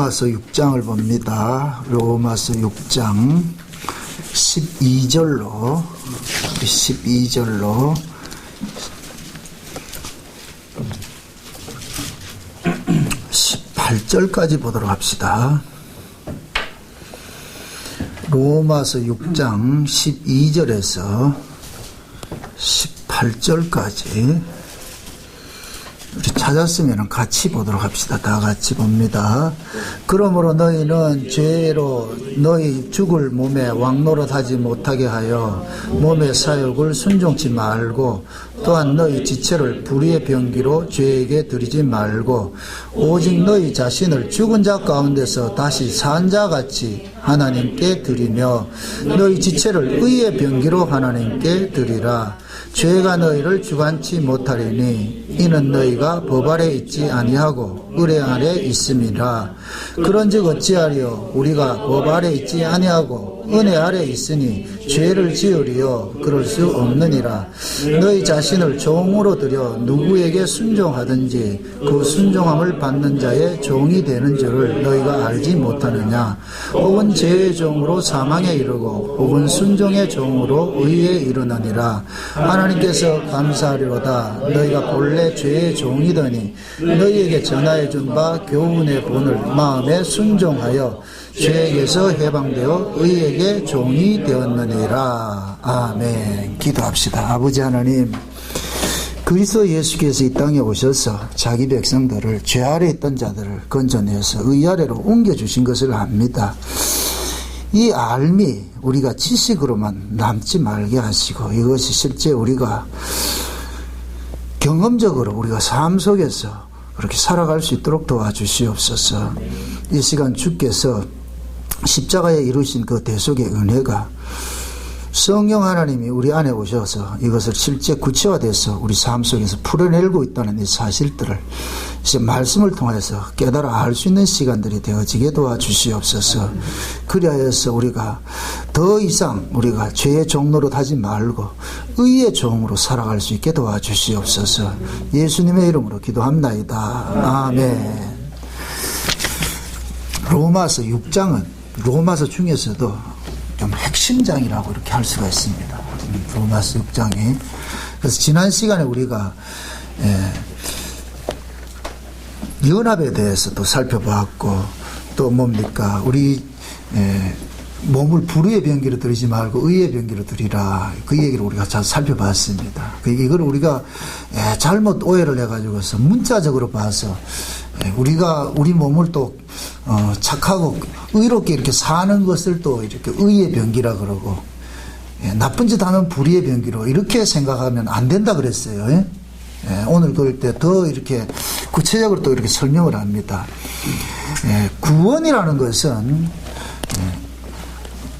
로마서 6장을 봅니다. 로마서 6장 12절로 18절까지 보도록 합시다. 로마서 6장 12절에서 18절까지 우리 찾았으면 같이 보도록 합시다. 다 같이 봅니다. 그러므로 너희는 죄로 너희 죽을 몸에 왕노릇하지 못하게 하여 몸의 사욕을 순종치 말고, 또한 너희 지체를 불의의 병기로 죄에게 드리지 말고, 오직 너희 자신을 죽은 자 가운데서 다시 산 자같이 하나님께 드리며 너희 지체를 의의 병기로 하나님께 드리라. 죄가 너희를 주관치 못하리니 이는 너희가 법 아래 있지 아니하고 의뢰 아래 있음이라. 그런즉 어찌하리요? 우리가 법 아래 있지 아니하고 은혜 아래 있으니 죄를 지으리요? 그럴 수 없느니라. 너희 자신을 종으로 들여 누구에게 순종하든지 그 순종함을 받는 자의 종이 되는 줄을 너희가 알지 못하느냐? 혹은 죄의 종으로 사망에 이르고 혹은 순종의 종으로 의에 이르느니라. 하나님께서 감사하리로다. 너희가 본래 죄의 종이더니 너희에게 전하여 준 바 교훈의 본을 마음에 순종하여 죄에게서 해방되어 의에게 종이 되었느니라. 아멘. 기도합시다. 아버지 하나님, 그리스도 예수께서 이 땅에 오셔서 자기 백성들을 죄 아래 있던 자들을 건져내서 의 아래로 옮겨주신 것을 압니다. 이 알미 우리가 지식으로만 남지 말게 하시고, 이것이 실제 우리가 경험적으로 우리가 삶 속에서 그렇게 살아갈 수 있도록 도와주시옵소서. 이 시간 주께서 십자가에 이루신 그 대속의 은혜가 성령 하나님이 우리 안에 오셔서 이것을 실제 구체화돼서 우리 삶 속에서 풀어내고 있다는 이 사실들을 이제 말씀을 통해서 깨달아 알 수 있는 시간들이 되어지게 도와주시옵소서. 그리하여서 우리가 더 이상 우리가 죄의 종노릇 하지 말고 의의 종으로 살아갈 수 있게 도와주시옵소서. 예수님의 이름으로 기도합나이다. 아멘. 로마서 6장은 로마서 중에서도 좀 핵심장이라고 이렇게 할 수가 있습니다. 로마서 6장이. 그래서 지난 시간에 우리가 연합에 대해서도 살펴봤고, 또 뭡니까? 우리 몸을 불의의 병기로 드리지 말고 의의 병기로 드리라. 그 얘기를 우리가 잘 살펴봤습니다. 이걸 우리가 잘못 오해를 해가지고서 문자적으로 봐서 우리가 우리 몸을 또 착하고 의롭게 이렇게 사는 것을 또 이렇게 의의 병기라 그러고, 나쁜 짓 하는 불의의 병기로 이렇게 생각하면 안 된다 그랬어요. 오늘 그럴 때 더 이렇게 구체적으로 또 이렇게 설명을 합니다. 구원이라는 것은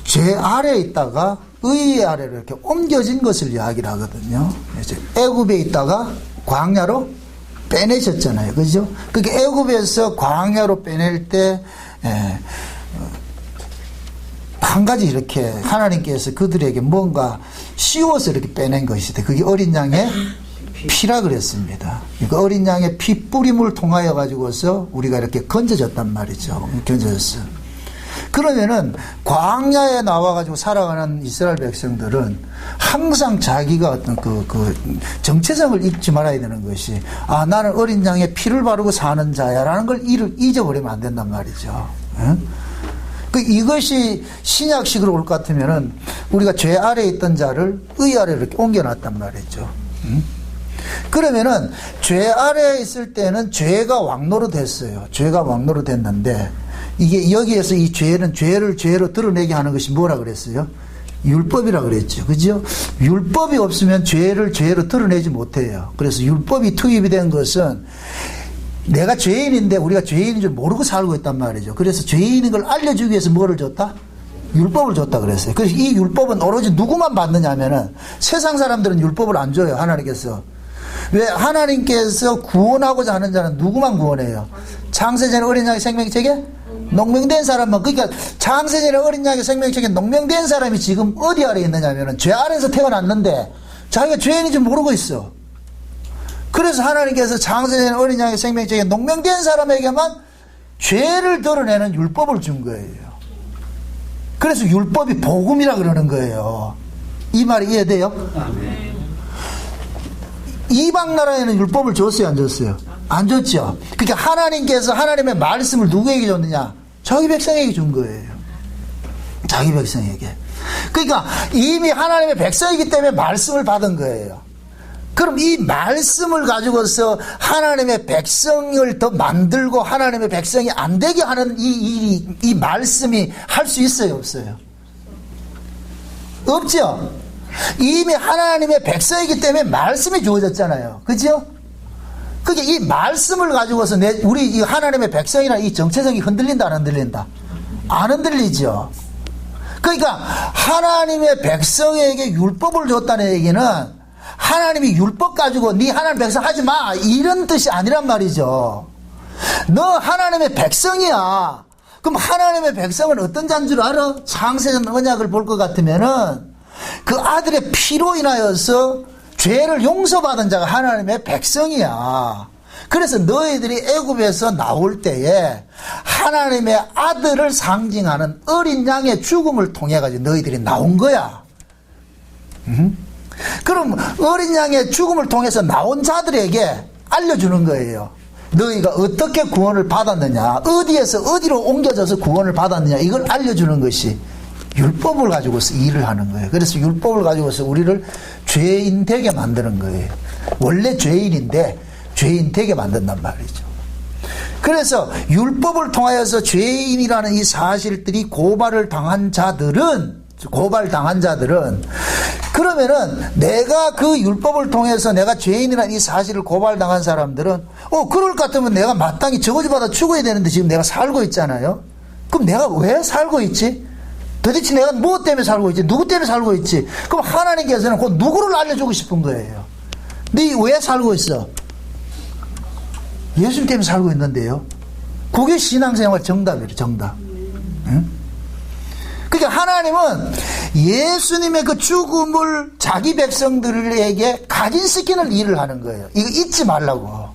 죄 아래에 있다가 의의 아래로 이렇게 옮겨진 것을 이야기를 하거든요. 애굽에 있다가 광야로 빼내셨잖아요. 그죠? 그게 애굽에서 광야로 빼낼 때 한 가지 이렇게 하나님께서 그들에게 뭔가 씌워서 이렇게 빼낸 것이다. 그게 어린 양의 피라 그랬습니다. 그 어린 양의 피 뿌림을 통하여 가지고서 우리가 이렇게 건져졌단 말이죠. 건져졌어. 그러면은 광야에 나와가지고 살아가는 이스라엘 백성들은 항상 자기가 어떤 그 정체성을 잊지 말아야 되는 것이, 아, 나는 어린 양의 피를 바르고 사는 자야라는 걸 잊어버리면 안 된단 말이죠. 이것이 신약식으로 올 것 같으면은 우리가 죄 아래에 있던 자를 의 아래로 이렇게 옮겨놨단 말이죠. 그러면은 죄 아래에 있을 때는 죄가 왕노릇 했어요. 죄가 왕노릇 했는데, 이게 여기에서 이 죄는 죄를 죄로 드러내게 하는 것이 뭐라 그랬어요? 율법이라 그랬죠. 그죠? 율법이 없으면 죄를 죄로 드러내지 못해요. 그래서 율법이 투입이 된 것은 내가 죄인인데 우리가 죄인인 줄 모르고 살고 있단 말이죠. 그래서 죄인인 걸 알려주기 위해서 뭐를 줬다? 율법을 줬다 그랬어요. 그래서 이 율법은 오로지 누구만 받느냐면은 세상 사람들은 율법을 안 줘요. 하나님께서. 왜? 하나님께서 구원하고자 하는 자는 누구만 구원해요? 창세전에 어린 양의 생명책에 농명된 사람만. 그러니까 창세전에 어린 양의 생명책에 농명된 사람이 지금 어디 아래 있느냐면은 죄 아래에서 태어났는데 자기가 죄인인 줄 모르고 있어. 그래서 하나님께서 창세전에 어린 양의 생명책에 농명된 사람에게만 죄를 드러내는 율법을 준 거예요. 그래서 율법이 복음이라 그러는 거예요. 이 말이 이해돼요? 이방 나라에는 율법을 줬어요, 안 줬어요? 안 줬죠. 그러니까 하나님께서 하나님의 말씀을 누구에게 줬느냐? 자기 백성에게 준 거예요. 자기 백성에게. 그러니까 이미 하나님의 백성이기 때문에 말씀을 받은 거예요. 그럼 이 말씀을 가지고서 하나님의 백성을 더 만들고 하나님의 백성이 안 되게 하는 이 말씀이 할 수 있어요, 없어요? 없죠? 이미 하나님의 백성이기 때문에 말씀이 주어졌잖아요. 그죠? 그게 이 말씀을 가지고서 우리 이 하나님의 백성이나 이 정체성이 흔들린다, 안 흔들린다? 안 흔들리죠? 그러니까 하나님의 백성에게 율법을 줬다는 얘기는 하나님이 율법 가지고 네 하나님 백성 하지 마, 이런 뜻이 아니란 말이죠. 너 하나님의 백성이야. 그럼 하나님의 백성은 어떤 자인 줄 알아? 창세전 언약을 볼 것 같으면은 그 아들의 피로 인하여서 죄를 용서받은 자가 하나님의 백성이야. 그래서 너희들이 애굽에서 나올 때에 하나님의 아들을 상징하는 어린 양의 죽음을 통해 가지고 너희들이 나온 거야. 그럼 어린 양의 죽음을 통해서 나온 자들에게 알려주는 거예요. 너희가 어떻게 구원을 받았느냐, 어디에서 어디로 옮겨져서 구원을 받았느냐, 이걸 알려주는 것이 율법을 가지고서 일을 하는 거예요. 그래서 율법을 가지고서 우리를 죄인 되게 만드는 거예요. 원래 죄인인데 죄인 되게 만든단 말이죠. 그래서 율법을 통하여서 죄인이라는 이 사실들이 고발당한 자들은 그러면은 내가 그 율법을 통해서 내가 죄인이라는 이 사실을 고발당한 사람들은 그럴 것 같으면 내가 마땅히 저거지받아 죽어야 되는데 지금 내가 살고 있잖아요. 그럼 내가 왜 살고 있지? 도대체 내가 무엇 때문에 살고 있지? 누구 때문에 살고 있지? 그럼 하나님께서는 그 누구를 알려주고 싶은 거예요. 네 왜 살고 있어? 예수님 때문에 살고 있는데요. 그게 신앙생활 정답이에요. 정답. 응? 그러니까 하나님은 예수님의 그 죽음을 자기 백성들에게 각인시키는 일을 하는 거예요. 이거 잊지 말라고.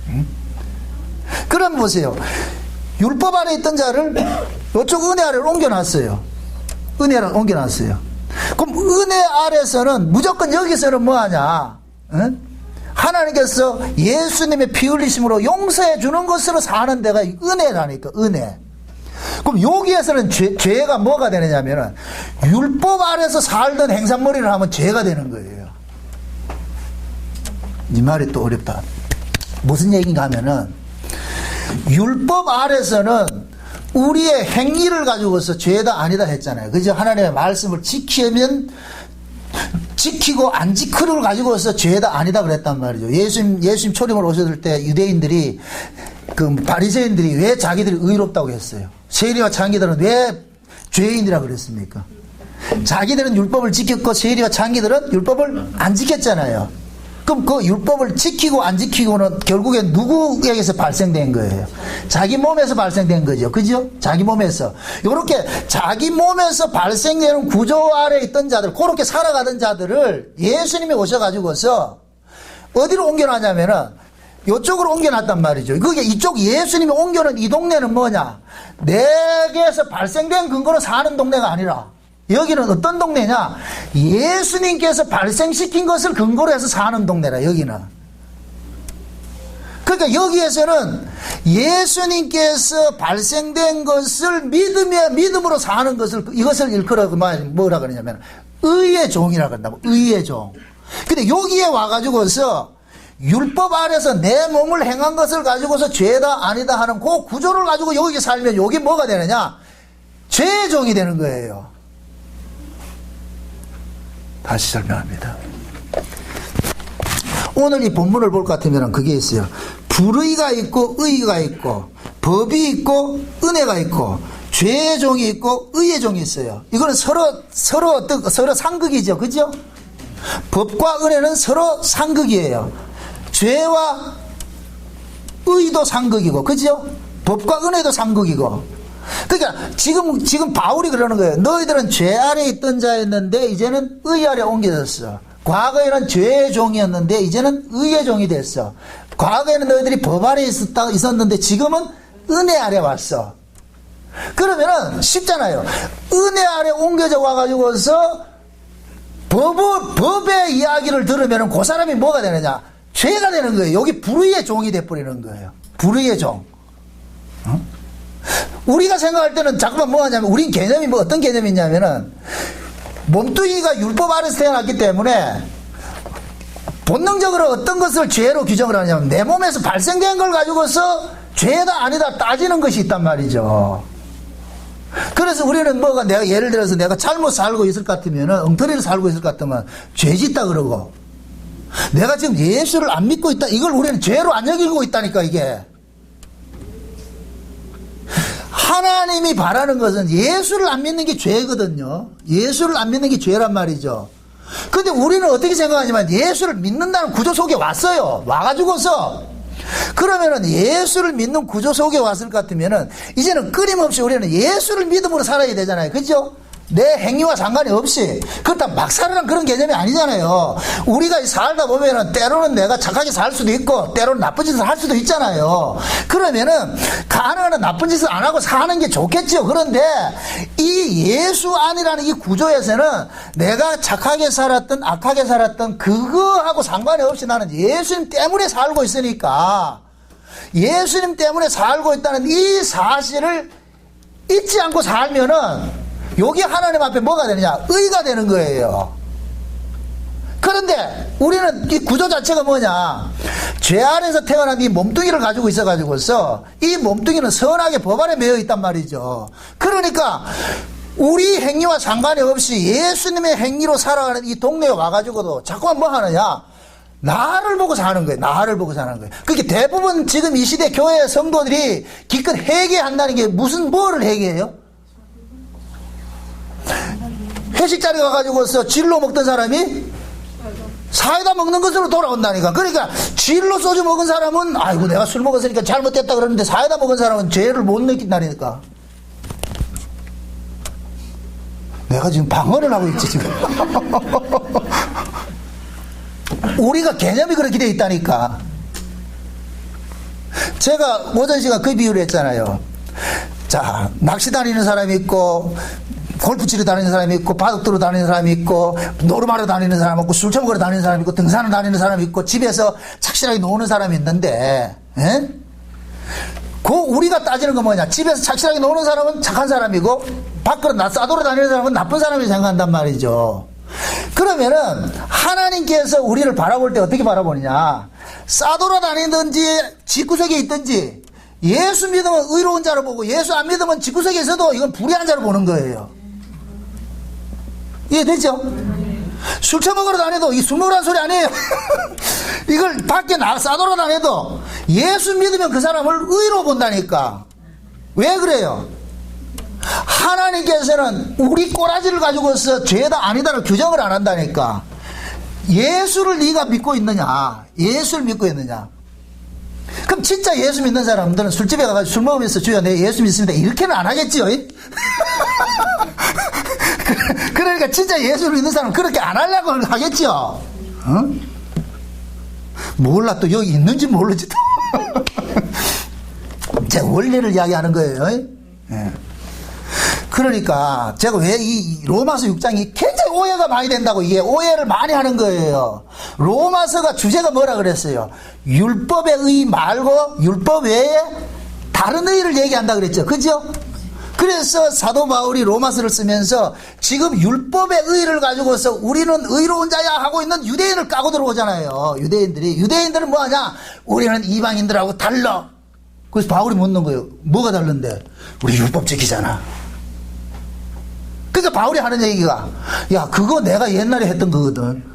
응? 그럼 보세요. 율법 아래 있던 자를 이쪽 은혜 아래로 옮겨놨어요. 은혜를 옮겨놨어요. 그럼 은혜 아래서는 무조건 여기서는 뭐하냐? 응? 하나님께서 예수님의 피 흘리심으로 용서해 주는 것으로 사는 데가 은혜라니까, 은혜. 그럼 여기에서는 죄가 뭐가 되느냐면은 율법 아래서 살던 행산머리를 하면 죄가 되는 거예요. 이 말이 또 어렵다. 무슨 얘기인가 하면은 율법 아래서는 우리의 행위를 가지고서 죄다 아니다 했잖아요. 그죠? 하나님의 말씀을 지키고 안 지키를 가지고서 죄다 아니다 그랬단 말이죠. 예수님 초림을 오셨을 때 유대인들이 그 바리새인들이 왜 자기들이 의롭다고 했어요? 세리와 창기들은 왜 죄인이라 그랬습니까? 자기들은 율법을 지켰고 세리와 창기들은 율법을 안 지켰잖아요. 그럼 그 율법을 지키고 안 지키고는 결국엔 누구에게서 발생된 거예요? 자기 몸에서 발생된 거죠. 그죠? 자기 몸에서. 요렇게 자기 몸에서 발생되는 구조 아래 있던 자들, 그렇게 살아가던 자들을 예수님이 오셔가지고서 어디로 옮겨놨냐면은 요쪽으로 옮겨놨단 말이죠. 그게 이쪽 예수님이 옮겨놓은 이 동네는 뭐냐? 내게서 발생된 근거로 사는 동네가 아니라 여기는 어떤 동네냐? 예수님께서 발생시킨 것을 근거로 해서 사는 동네라, 여기는. 그러니까 여기에서는 예수님께서 발생된 것을 믿음으로 사는 것을, 이것을 일컬어 뭐라 그러냐면, 의의 종이라 그런다고, 의의 종. 근데 여기에 와가지고서 율법 아래서 내 몸을 행한 것을 가지고서 죄다 아니다 하는 그 구조를 가지고 여기 살면 여기 뭐가 되느냐? 죄의 종이 되는 거예요. 다시 설명합니다. 오늘 이 본문을 볼 것 같으면 그게 있어요. 불의가 있고 의가 있고 법이 있고 은혜가 있고 죄의 종이 있고 의의 종이 있어요. 이거는 서로 상극이죠. 그죠? 법과 은혜는 서로 상극이에요. 죄와 의도 상극이고, 그죠? 법과 은혜도 상극이고. 그러니까 지금 바울이 그러는 거예요. 너희들은 죄 아래 있던 자였는데 이제는 의 아래 옮겨졌어. 과거에는 죄의 종이었는데 이제는 의의 종이 됐어. 과거에는 너희들이 법 아래 있었는데 지금은 은혜 아래 왔어. 그러면은 쉽잖아요. 은혜 아래 옮겨져 와가지고서 법의 이야기를 들으면은 그 사람이 뭐가 되느냐? 죄가 되는 거예요. 여기 불의의 종이 돼버리는 거예요. 불의의 종. 어? 우리가 생각할 때는 자꾸만 뭐 하냐면, 우린 개념이 뭐 어떤 개념이 있냐면은, 몸뚱이가 율법 아래서 태어났기 때문에 본능적으로 어떤 것을 죄로 규정을 하냐면, 내 몸에서 발생된 걸 가지고서 죄다 아니다 따지는 것이 있단 말이죠. 그래서 우리는 뭐가, 내가 예를 들어서 내가 잘못 살고 있을 것 같으면은, 엉터리를 살고 있을 것 같으면 죄 짓다 그러고, 내가 지금 예수를 안 믿고 있다, 이걸 우리는 죄로 안 여기고 있다니까. 이게 하나님이 바라는 것은 예수를 안 믿는 게 죄거든요. 예수를 안 믿는 게 죄란 말이죠. 근데 우리는 어떻게 생각하냐면, 예수를 믿는다는 구조 속에 왔어요. 와가지고서 그러면은 예수를 믿는 구조 속에 왔을 것 같으면은, 이제는 끊임없이 우리는 예수를 믿음으로 살아야 되잖아요. 그죠? 내 행위와 상관이 없이. 그렇다면 막 살으란 그런 개념이 아니잖아요. 우리가 살다 보면은 때로는 내가 착하게 살 수도 있고, 때로는 나쁜 짓을 할 수도 있잖아요. 그러면은 가능한 나쁜 짓을 안 하고 사는 게 좋겠죠. 그런데 이 예수 안이라는 이 구조에서는 내가 착하게 살았든 악하게 살았든 그거하고 상관이 없이 나는 예수님 때문에 살고 있으니까, 예수님 때문에 살고 있다는 이 사실을 잊지 않고 살면은 여기 하나님 앞에 뭐가 되느냐? 의가 되는 거예요. 그런데 우리는 이 구조 자체가 뭐냐? 죄 안에서 태어난 이 몸뚱이를 가지고 있어가지고서 이 몸뚱이는 선하게 법 안에 매여 있단 말이죠. 그러니까 우리 행위와 상관이 없이 예수님의 행위로 살아가는 이 동네에 와가지고도 자꾸만 뭐 하느냐? 나를 보고 사는 거예요. 나를 보고 사는 거예요. 그게 대부분 지금 이 시대 교회 성도들이 기껏 회개한다는 게 무슨 뭐를 회개해요? 회식 자리에 가가지고서 진로 먹던 사람이 사이다 먹는 것으로 돌아온다니까. 그러니까 진로 소주 먹은 사람은 아이고 내가 술 먹었으니까 잘못됐다 그러는데, 사이다 먹은 사람은 죄를 못 느낀다니까. 내가 지금 방언을 하고 있지 지금. 우리가 개념이 그렇게 돼 있다니까. 제가 오전 시간 그 비유를 했잖아요. 자, 낚시 다니는 사람이 있고, 골프 치러 다니는 사람이 있고, 바둑 두러 다니는 사람이 있고, 노름하러 다니는 사람 있고, 술 처먹으러 다니는 사람이 있고, 등산을 다니는 사람이 있고, 집에서 착실하게 노는 사람이 있는데, 에? 우리가 따지는 건 뭐냐? 집에서 착실하게 노는 사람은 착한 사람이고, 밖으로 싸돌아 다니는 사람은 나쁜 사람이 생각한단 말이죠. 그러면은 하나님께서 우리를 바라볼 때 어떻게 바라보느냐? 싸돌아 다니든지 집구석에 있든지, 예수 믿으면 의로운 자로 보고, 예수 안 믿으면 집구석에 있어도 이건 불의한 자로 보는 거예요. 이해되죠? 술 처먹으러 다녀도 이 술 먹으라는 소리 아니에요. 이걸 밖에 싸돌아 다녀도 예수 믿으면 그 사람을 의로 본다니까. 왜 그래요? 하나님께서는 우리 꼬라지를 가지고서 죄다 아니다를 규정을 안 한다니까. 예수를 네가 믿고 있느냐? 예수를 믿고 있느냐? 그럼 진짜 예수 믿는 사람들은 술집에 가가지고 술 먹으면서 주여 내 예수 믿습니다 이렇게는 안 하겠지요. 그러니까 진짜 예수를 믿는 사람은 그렇게 안 하려고 하겠죠. 어? 몰라, 또 여기 있는지 모르지 또. 제가 원리를 이야기하는 거예요. 예. 그러니까 제가 왜 이 로마서 6장이 굉장히 오해가 많이 된다고, 이게 오해를 많이 하는 거예요. 로마서가 주제가 뭐라 그랬어요? 율법의 의 말고 율법 외에 다른 의를 얘기한다 그랬죠. 그죠? 그래서 사도 바울이 로마서를 쓰면서 지금 율법의 의를 가지고서 우리는 의로운 자야 하고 있는 유대인을 까고 들어오잖아요. 유대인들은 뭐하냐? 우리는 이방인들하고 달라. 그래서 바울이 묻는 거예요. 뭐가 다른데? 우리 율법 지키잖아. 그러니까 바울이 하는 얘기가, 야 그거 내가 옛날에 했던 거거든.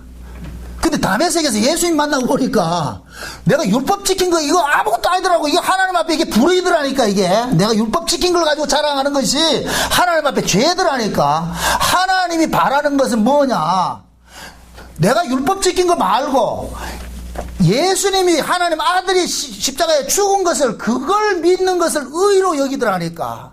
근데 다메섹에서 예수님 만나고 보니까 내가 율법 지킨 거 이거 아무것도 아니더라고. 이거 하나님 앞에 이게 불의더라니까. 이게 내가 율법 지킨 걸 가지고 자랑하는 것이 하나님 앞에 죄더라니까. 하나님이 바라는 것은 뭐냐? 내가 율법 지킨 거 말고 예수님이 하나님 아들이 십자가에 죽은 것을, 그걸 믿는 것을 의로 여기더라니까.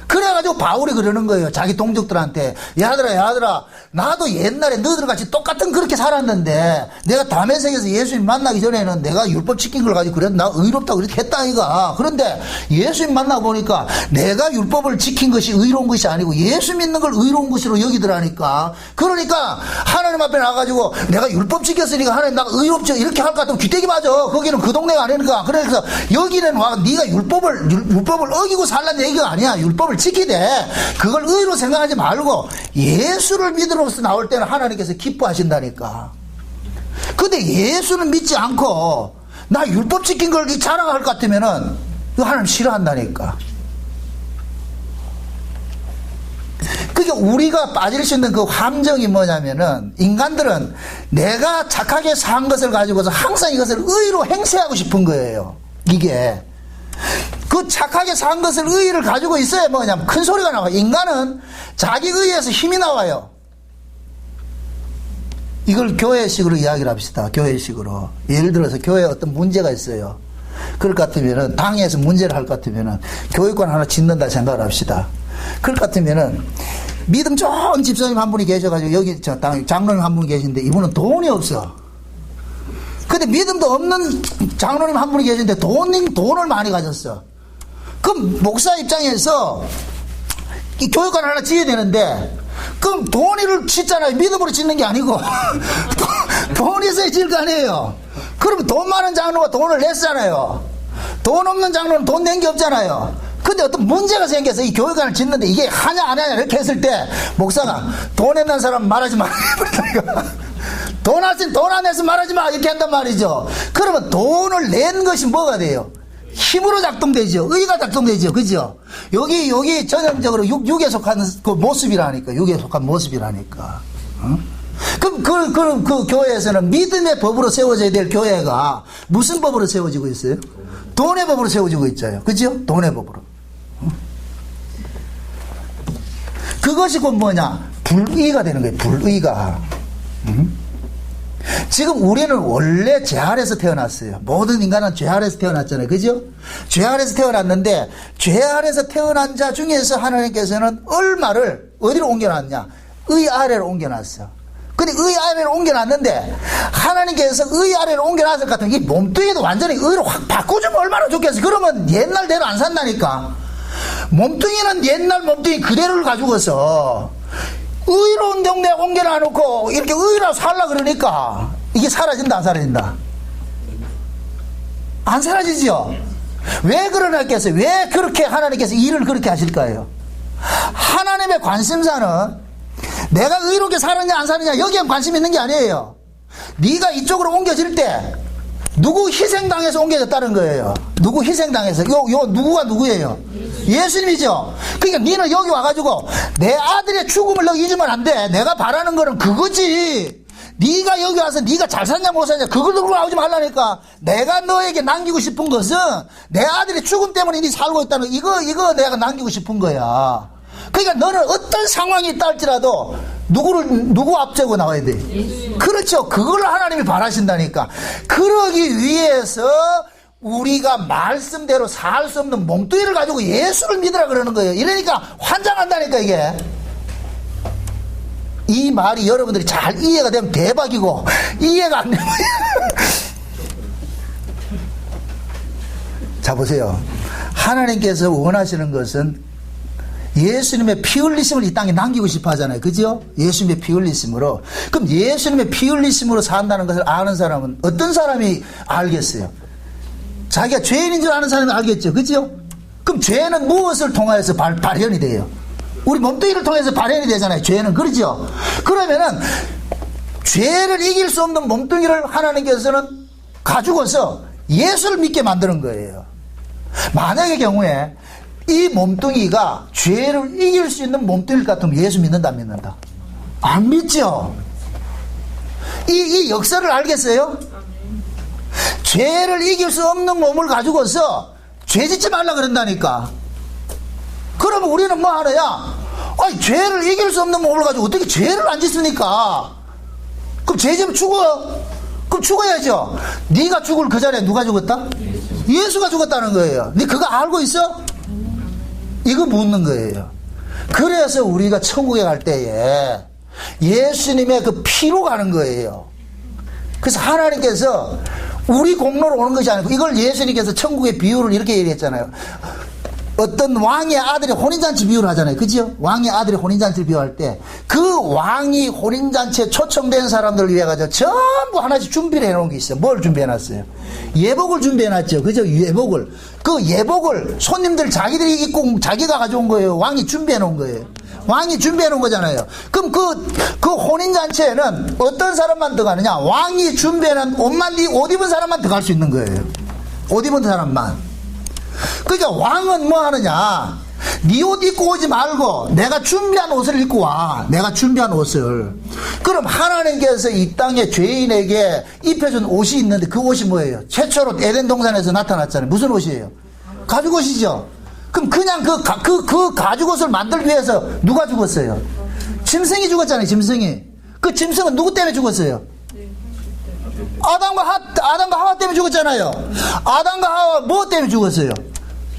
그래가지고 바울이 그러는 거예요. 자기 동족들한테. 야들아, 나도 옛날에 너희들 같이 똑같은 그렇게 살았는데, 내가 다메섹에서 예수님 만나기 전에는 내가 율법 지킨 걸 가지고 그래도 나 의롭다고 그렇게 했다, 이가. 그런데 예수님 만나보니까 내가 율법을 지킨 것이 의로운 것이 아니고 예수 믿는 걸 의로운 것으로 여기더라니까. 그러니까 하나님 앞에 나가지고 내가 율법 지켰으니까 하나님 나 의롭죠. 이렇게 할 것 같으면 귀때기 맞아. 거기는 그 동네가 아니니까. 그래서 여기는 와, 네가 율법을 어기고 살란 얘기가 아니야. 율법을 지키되 그걸 의로 생각하지 말고 예수를 믿음으로써 나올 때는 하나님께서 기뻐하신다니까. 근데 예수는 믿지 않고 나 율법 지킨 걸 자랑할 것 같으면은 하나님 싫어한다니까. 그게 우리가 빠질 수 있는 그 함정이 뭐냐면은, 인간들은 내가 착하게 산 것을 가지고서 항상 이것을 의로 행세하고 싶은 거예요. 이게 그 착하게 산 것을 의의를 가지고 있어야 뭐냐면 큰 소리가 나와요. 인간은 자기 의에서 힘이 나와요. 이걸 교회식으로 이야기를 합시다. 교회식으로. 예를 들어서 교회에 어떤 문제가 있어요. 그럴 것 같으면은, 당에서 문제를 할 것 같으면은 교육관 하나 짓는다 생각을 합시다. 그럴 것 같으면은 믿음 좋은 집사님 한 분이 계셔가지고 여기 장로님 한 분이 계신데 이분은 돈이 없어. 근데 믿음도 없는 장로님 한 분이 계신데 돈을 많이 가졌어. 그럼 목사 입장에서 이 교육관 하나 지어야 되는데, 그럼 돈을 짓잖아요. 믿음으로 짓는 게 아니고 돈 있어야 지을 거 아니에요. 그러면 돈 많은 장로가 돈을 냈잖아요. 돈 없는 장로는 돈 낸 게 없잖아요. 근데 어떤 문제가 생겨서 이 교육관을 짓는데 이게 하냐 안 하냐 이렇게 했을 때 목사가 돈 냈는 사람 말하지 마. 돈 안 내서 말하지 마. 이렇게 한단 말이죠. 그러면 돈을 낸 것이 뭐가 돼요? 힘으로 작동되죠. 의가 작동되죠. 그죠? 여기 전형적으로 육에 속한 그 모습이라니까. 육에 속한 모습이라니까. 어? 그럼 그 교회에서는 믿음의 법으로 세워져야 될 교회가 무슨 법으로 세워지고 있어요? 돈의 법으로 세워지고 있잖아요. 그죠? 돈의 법으로. 그것이 곧 뭐냐? 불의가 되는 거예요. 불의가. 지금 우리는 원래 죄 아래서 태어났어요. 모든 인간은 죄 아래서 태어났잖아요. 그죠? 죄 아래서 태어났는데, 죄 아래서 태어난 자 중에서 하나님께서는 얼마를 어디로 옮겨놨냐? 의 아래로 옮겨놨어. 근데 의 아래로 옮겨놨는데, 하나님께서 의 아래로 옮겨놨을 것 같으면 이 몸뚱이도 완전히 의로 확 바꿔주면 얼마나 좋겠어. 그러면 옛날대로 안 산다니까. 몸뚱이는 옛날 몸뚱이 그대로를 가지고서 의로운 동네에 옮겨놔놓고 이렇게 의로 살라 그러니까 이게 사라진다 안 사라진다? 안 사라지죠. 왜 그러냐겠어요? 왜 그렇게 하나님께서 일을 그렇게 하실까요? 하나님의 관심사는 내가 의롭게 살았냐 안 살았냐 여기에 관심 있는 게 아니에요. 네가 이쪽으로 옮겨질 때 누구 희생당해서 옮겨졌다는 거예요. 누구 희생당해서. 요 누구가 누구예요? 예수님이죠. 그러니까 니는 여기 와가지고 내 아들의 죽음을 너 잊으면 안 돼. 내가 바라는 거는 그거지. 네가 여기 와서 네가 잘 샀냐 못 샀냐 그걸 들고 나오지 말라니까. 내가 너에게 남기고 싶은 것은 내 아들의 죽음 때문에 니 살고 있다는 이거 내가 남기고 싶은 거야. 그러니까 너는 어떤 상황이 있다 할지라도 누구 앞세고 나와야 돼? 그렇죠. 그걸 하나님이 바라신다니까. 그러기 위해서 우리가 말씀대로 살 수 없는 몸뚱이를 가지고 예수를 믿으라 그러는 거예요. 이러니까 환장한다니까 이게. 이 말이 여러분들이 잘 이해가 되면 대박이고 이해가 안 되면 자 보세요. 하나님께서 원하시는 것은 예수님의 피 흘리심을 이 땅에 남기고 싶어 하잖아요. 그죠? 예수님의 피 흘리심으로. 그럼 예수님의 피 흘리심으로 산다는 것을 아는 사람은 어떤 사람이 알겠어요? 자기가 죄인인 줄 아는 사람이 알겠죠. 그죠? 그럼 죄는 무엇을 통하여서 발현이 돼요? 우리 몸뚱이를 통해서 발현이 되잖아요. 죄는. 그렇죠? 그러면은 죄를 이길 수 없는 몸뚱이를 하나님께서는 가지고서 예수를 믿게 만드는 거예요. 만약의 경우에 이 몸뚱이가 죄를 이길 수 있는 몸뚱이일 같으면 예수 믿는다 안 믿는다? 안 믿죠. 이 역사를 알겠어요? 죄를 이길 수 없는 몸을 가지고서 죄 짓지 말라 그런다니까. 그러면 우리는 뭐 하느냐? 아니, 죄를 이길 수 없는 몸을 가지고 어떻게 죄를 안 짓습니까? 그럼 죄 지면 죽어. 그럼 죽어야죠. 네가 죽을 그 자리에 누가 죽었다? 예수가 죽었다는 거예요. 네 그거 알고 있어? 이거 묻는 거예요. 그래서 우리가 천국에 갈 때에 예수님의 그 피로 가는 거예요. 그래서 하나님께서 우리 공로로 오는 것이 아니고, 이걸 예수님께서 천국의 비유를 이렇게 얘기했잖아요. 어떤 왕의 아들이 혼인잔치 비유를 하잖아요. 그죠? 왕의 아들이 혼인잔치를 비유할 때, 그 왕이 혼인잔치에 초청된 사람들을 위해 가지고 전부 하나씩 준비를 해놓은 게 있어요. 뭘 준비해놨어요? 예복을 준비해놨죠. 그죠? 예복을. 그 예복을 손님들 자기들이 입고 자기가 가져온 거예요. 왕이 준비해놓은 거예요. 왕이 준비해놓은 거잖아요. 그럼 그 혼인잔치에는 어떤 사람만 들어가느냐? 왕이 준비해놓은 옷 입은 사람만 들어갈 수 있는 거예요. 옷 입은 사람만. 그러니까 왕은 뭐 하느냐? 네 옷 입고 오지 말고 내가 준비한 옷을 입고 와. 내가 준비한 옷을. 그럼 하나님께서 이 땅에 죄인에게 입혀준 옷이 있는데, 그 옷이 뭐예요? 최초로 에덴 동산에서 나타났잖아요. 무슨 옷이에요? 가죽옷이죠. 그럼 그냥 그 가죽옷을 만들기 위해서 누가 죽었어요? 짐승이 죽었잖아요. 짐승이. 그 짐승은 누구 때문에 죽었어요? 아담과 하와 때문에 죽었잖아요. 아담과 하와 뭐 때문에 죽었어요?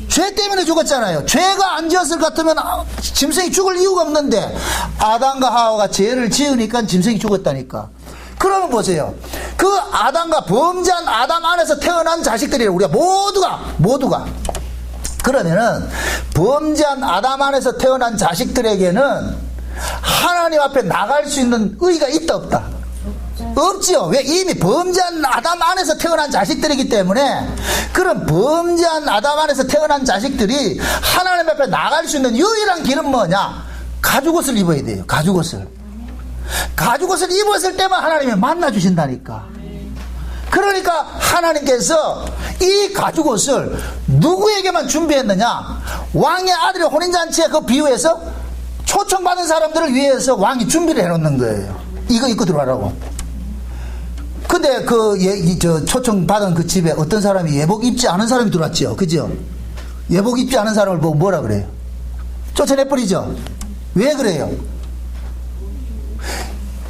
죄 때문에 죽었잖아요. 죄가 안 지었을 것 같으면 짐승이 죽을 이유가 없는데, 아담과 하와가 죄를 지으니까 짐승이 죽었다니까. 그러면 보세요. 그 아담과 범죄한 아담 안에서 태어난 자식들이 우리가 모두가 그러면은 범죄한 아담 안에서 태어난 자식들에게는 하나님 앞에 나갈 수 있는 의의가 있다 없다? 없지요. 왜? 이미 범죄한 아담 안에서 태어난 자식들이기 때문에. 그런 범죄한 아담 안에서 태어난 자식들이 하나님 앞에 나갈 수 있는 유일한 길은 뭐냐? 가죽옷을 입어야 돼요. 가죽옷을 입었을 때만 하나님이 만나 주신다니까. 그러니까 하나님께서 이 가죽옷을 누구에게만 준비했느냐? 왕의 아들의 혼인잔치에 그 비유해서 초청받은 사람들을 위해서 왕이 준비를 해놓는 거예요. 이거 입고 들어가라고. 근데 초청받은 그 집에 어떤 사람이 예복 입지 않은 사람이 들어왔죠. 그죠? 예복 입지 않은 사람을 보고 뭐라 그래요? 쫓아내버리죠. 왜 그래요?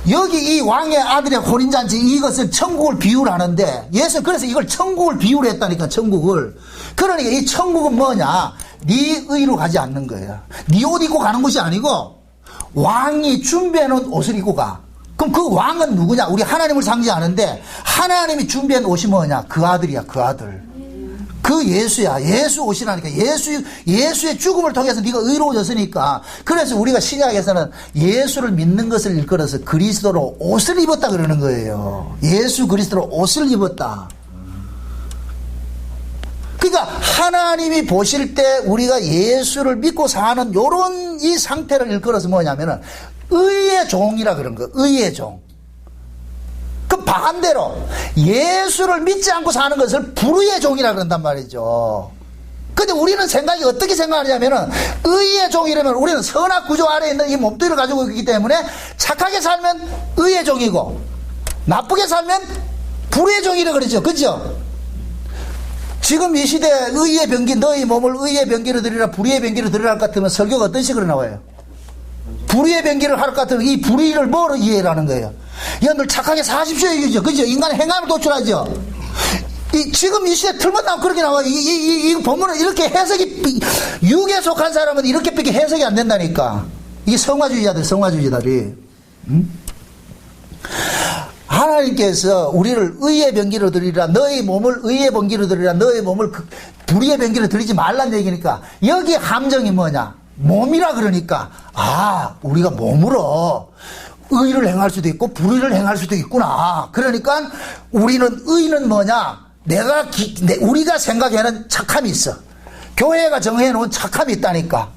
여기 이 왕의 아들의 혼인잔치, 이것을 천국을 비유를 하는데, 예수는 그래서 이걸 천국을 비유를 했다니까. 천국을. 그러니까 이 천국은 뭐냐? 네 의로 가지 않는 거예요. 네 옷 입고 가는 것이 아니고 왕이 준비해놓은 옷을 입고 가. 그럼 그 왕은 누구냐? 우리 하나님을 상징하는데, 하나님이 준비한 옷이 뭐냐? 그 아들이야. 그 아들. 그 예수야. 예수 옷이라니까. 예수의 죽음을 통해서 네가 의로워졌으니까. 그래서 우리가 신약에서는 예수를 믿는 것을 일컬어서 그리스도로 옷을 입었다 그러는 거예요. 예수 그리스도로 옷을 입었다. 그러니까 하나님이 보실 때 우리가 예수를 믿고 사는 요런 이 상태를 일컬어서 뭐냐면은 의의 종이라 그런 거. 의의 종. 그 반대로 예수를 믿지 않고 사는 것을 불의의 종이라 그런단 말이죠. 근데 우리는 생각이 어떻게 생각하냐면은, 의의 종이라면 우리는 선악 구조 아래에 있는 이 몸뚱이를 가지고 있기 때문에 착하게 살면 의의 종이고 나쁘게 살면 불의의 종이라 그러죠. 그죠? 지금 이 시대에 의의 병기, 너희 몸을 의의 병기로 드리라 불의의 병기로 드리라 할 것 같으면 설교가 어떤 식으로 나와요? 불의의 병기를 할 것 같으면 이 불의를 뭐로 이해하는 거예요? 여러분들 착하게 사십시오 이거죠. 그죠? 인간의 행함을 도출하죠. 지금 이 시대 틀면 나오면 그렇게 나와요. 이 본문은 이렇게 해석이, 육에 속한 사람은 이렇게밖에 해석이 안 된다니까. 이게 성화주의자들이. 하나님께서 우리를 의의 병기로 드리라, 너희 몸을 의의 병기로 드리라, 너희 몸을 불의의 병기로 드리지 말란 얘기니까, 여기 함정이 뭐냐? 몸이라 그러니까, 우리가 몸으로 의를 행할 수도 있고 불의를 행할 수도 있구나. 그러니까 우리는, 의는 뭐냐? 우리가 생각하는 착함이 있어. 교회가 정해놓은 착함이 있다니까.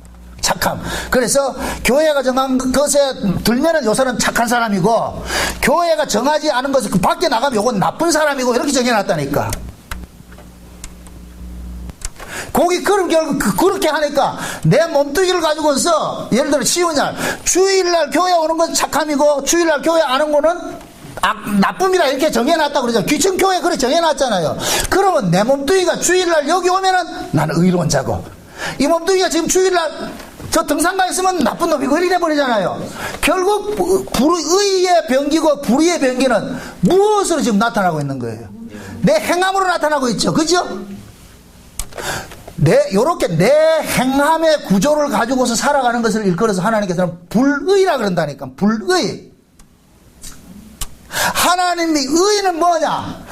착함. 그래서 교회가 정한 것에 들면은 요 사람은 착한 사람이고, 교회가 정하지 않은 것을 그 밖에 나가면 요건 나쁜 사람이고, 이렇게 정해놨다니까. 거기 그럼 결국 그렇게 하니까 내 몸뚱이를 가지고서, 예를 들어 쉬운 날 주일날 교회 오는 건 착함이고 주일날 교회 안 오는 거는 나쁨이라 이렇게 정해놨다 그러죠. 귀천교회 그렇게 정해놨잖아요. 그러면 내 몸뚱이가 주일날 여기 오면은 나는 의로운 자고, 이 몸뚱이가 지금 주일날 저 등산가 있으면 나쁜 놈이고 이래 버리잖아요. 결국 의의 병기고 불의의 병기는 무엇으로 지금 나타나고 있는 거예요? 내 행함으로 나타나고 있죠. 그죠? 요렇게 내 행함의 구조를 가지고서 살아가는 것을 일컬어서 하나님께서는 불의라 그런다니까. 불의. 하나님의 의는 뭐냐?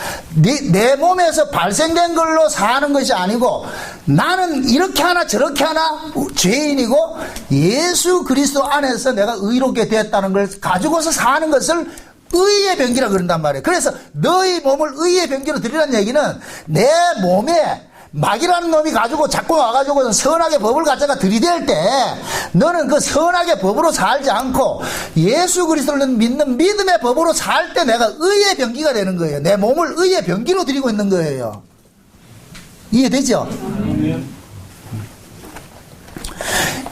내 몸에서 발생된 걸로 사는 것이 아니고, 나는 이렇게 하나 저렇게 하나 죄인이고 예수 그리스도 안에서 내가 의롭게 되었다는 걸 가지고서 사는 것을 의의 병기라 그런단 말이에요. 그래서 너희 몸을 의의 병기로 드리라는 얘기는, 내 몸에 마귀라는 놈이 가지고 자꾸 와가지고 선악의 법을 갖다가 들이댈 때 너는 그 선악의 법으로 살지 않고 예수 그리스도를 믿는 믿음의 법으로 살 때 내가 의의 병기가 되는 거예요. 내 몸을 의의 병기로 드리고 있는 거예요. 이해되죠?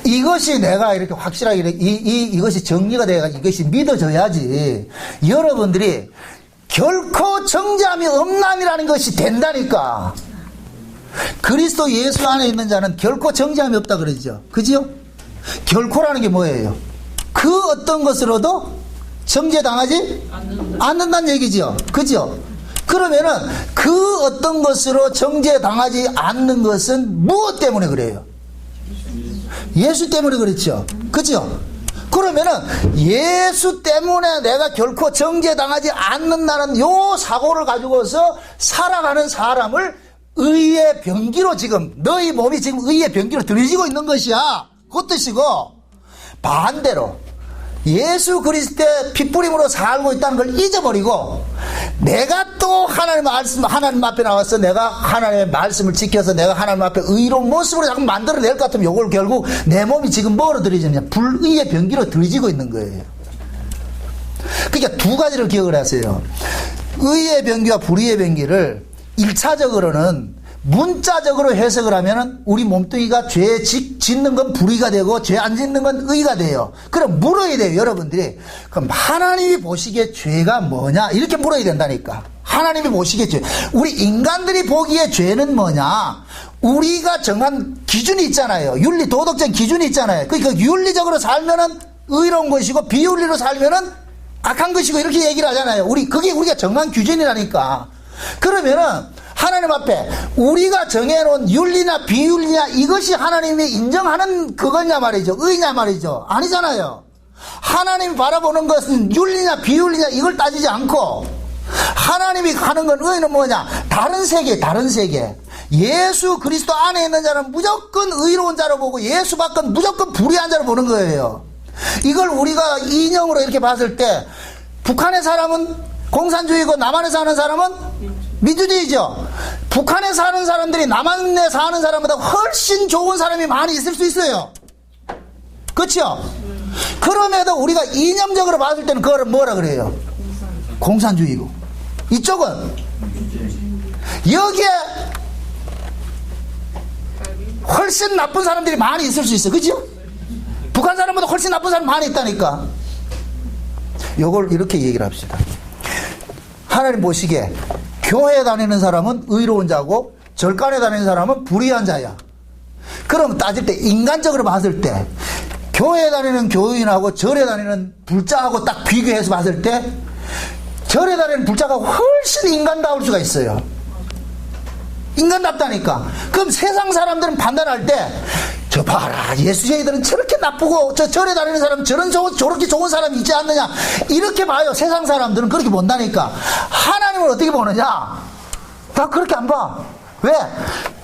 이것이 내가 이렇게 확실하게 이것이 정리가 돼가지고 이것이 믿어져야지 여러분들이 결코 정죄함이 없남이라는 것이 된다니까. 그리스도 예수 안에 있는 자는 결코 정죄함이 없다 그러죠. 그죠? 결코라는 게 뭐예요? 그 어떤 것으로도 정죄당하지 않는다는 얘기죠. 그죠? 그러면은 그 어떤 것으로 정죄당하지 않는 것은 무엇 때문에 그래요? 예수 때문에 그렇죠. 그죠? 그러면은 예수 때문에 내가 결코 정죄당하지 않는다는 요 사고를 가지고서 살아가는 사람을 의의 병기로 지금 너희 몸이 지금 의의 병기로 들여지고 있는 것이야. 그 뜻이고, 반대로 예수 그리스도의 핏부림으로 살고 있다는 걸 잊어버리고 내가 또 하나님 앞에 나와서 내가 하나님의 말씀을 지켜서 내가 하나님 앞에 의로운 모습으로 자꾸 만들어낼 것 같으면 요걸 결국 내 몸이 지금 뭐로 들여지느냐? 불의의 병기로 들여지고 있는 거예요. 그러니까 두 가지를 기억을 하세요. 의의 병기와 불의의 병기를 1차적으로는 문자적으로 해석을 하면은 우리 몸뚱이가 죄 짓는 건 불의가 되고 죄 안 짓는 건 의가 돼요. 그럼 물어야 돼요, 여러분들이. 그럼 하나님이 보시기에 죄가 뭐냐? 이렇게 물어야 된다니까. 하나님이 보시기에 죄. 우리 인간들이 보기에 죄는 뭐냐? 우리가 정한 기준이 있잖아요. 윤리, 도덕적 기준이 있잖아요. 그러니까 윤리적으로 살면은 의로운 것이고 비윤리로 살면은 악한 것이고 이렇게 얘기를 하잖아요. 그게 우리가 정한 기준이라니까. 그러면은 하나님 앞에 우리가 정해놓은 윤리나 비윤리나 이것이 하나님이 인정하는 그거냐 말이죠. 의냐 말이죠. 아니잖아요. 하나님이 바라보는 것은 윤리냐 비윤리냐 이걸 따지지 않고 하나님이 하는 건 의는 뭐냐? 다른 세계. 예수 그리스도 안에 있는 자는 무조건 의로운 자로 보고 예수 밖은 무조건 불의한 자로 보는 거예요. 이걸 우리가 인형으로 이렇게 봤을 때 북한의 사람은 공산주의고 남한에 사는 사람은 민주주의죠. 북한에 사는 사람들이 남한에 사는 사람보다 훨씬 좋은 사람이 많이 있을 수 있어요. 그렇죠? 그럼에도 우리가 이념적으로 봤을 때는 그거를 뭐라 그래요? 공산주의고. 이쪽은 여기에 훨씬 나쁜 사람들이 많이 있을 수 있어. 그죠? 북한 사람보다 훨씬 나쁜 사람이 많이 있다니까. 요걸 이렇게 얘기를 합시다. 하나님 보시기에 교회에 다니는 사람은 의로운 자고 절간에 다니는 사람은 불의한 자야. 그럼 따질 때 인간적으로 봤을 때 교회에 다니는 교인하고 절에 다니는 불자하고 딱 비교해서 봤을 때 절에 다니는 불자가 훨씬 인간다울 수가 있어요. 인간답다니까. 그럼 세상 사람들은 판단할 때 저 봐라, 예수쟁이들은 저렇게 나쁘고 저 절에 다니는 사람은 저렇게 좋은 사람이 있지 않느냐, 이렇게 봐요. 세상 사람들은 그렇게 본다니까. 하나님은 어떻게 보느냐? 다 그렇게 안 봐. 왜?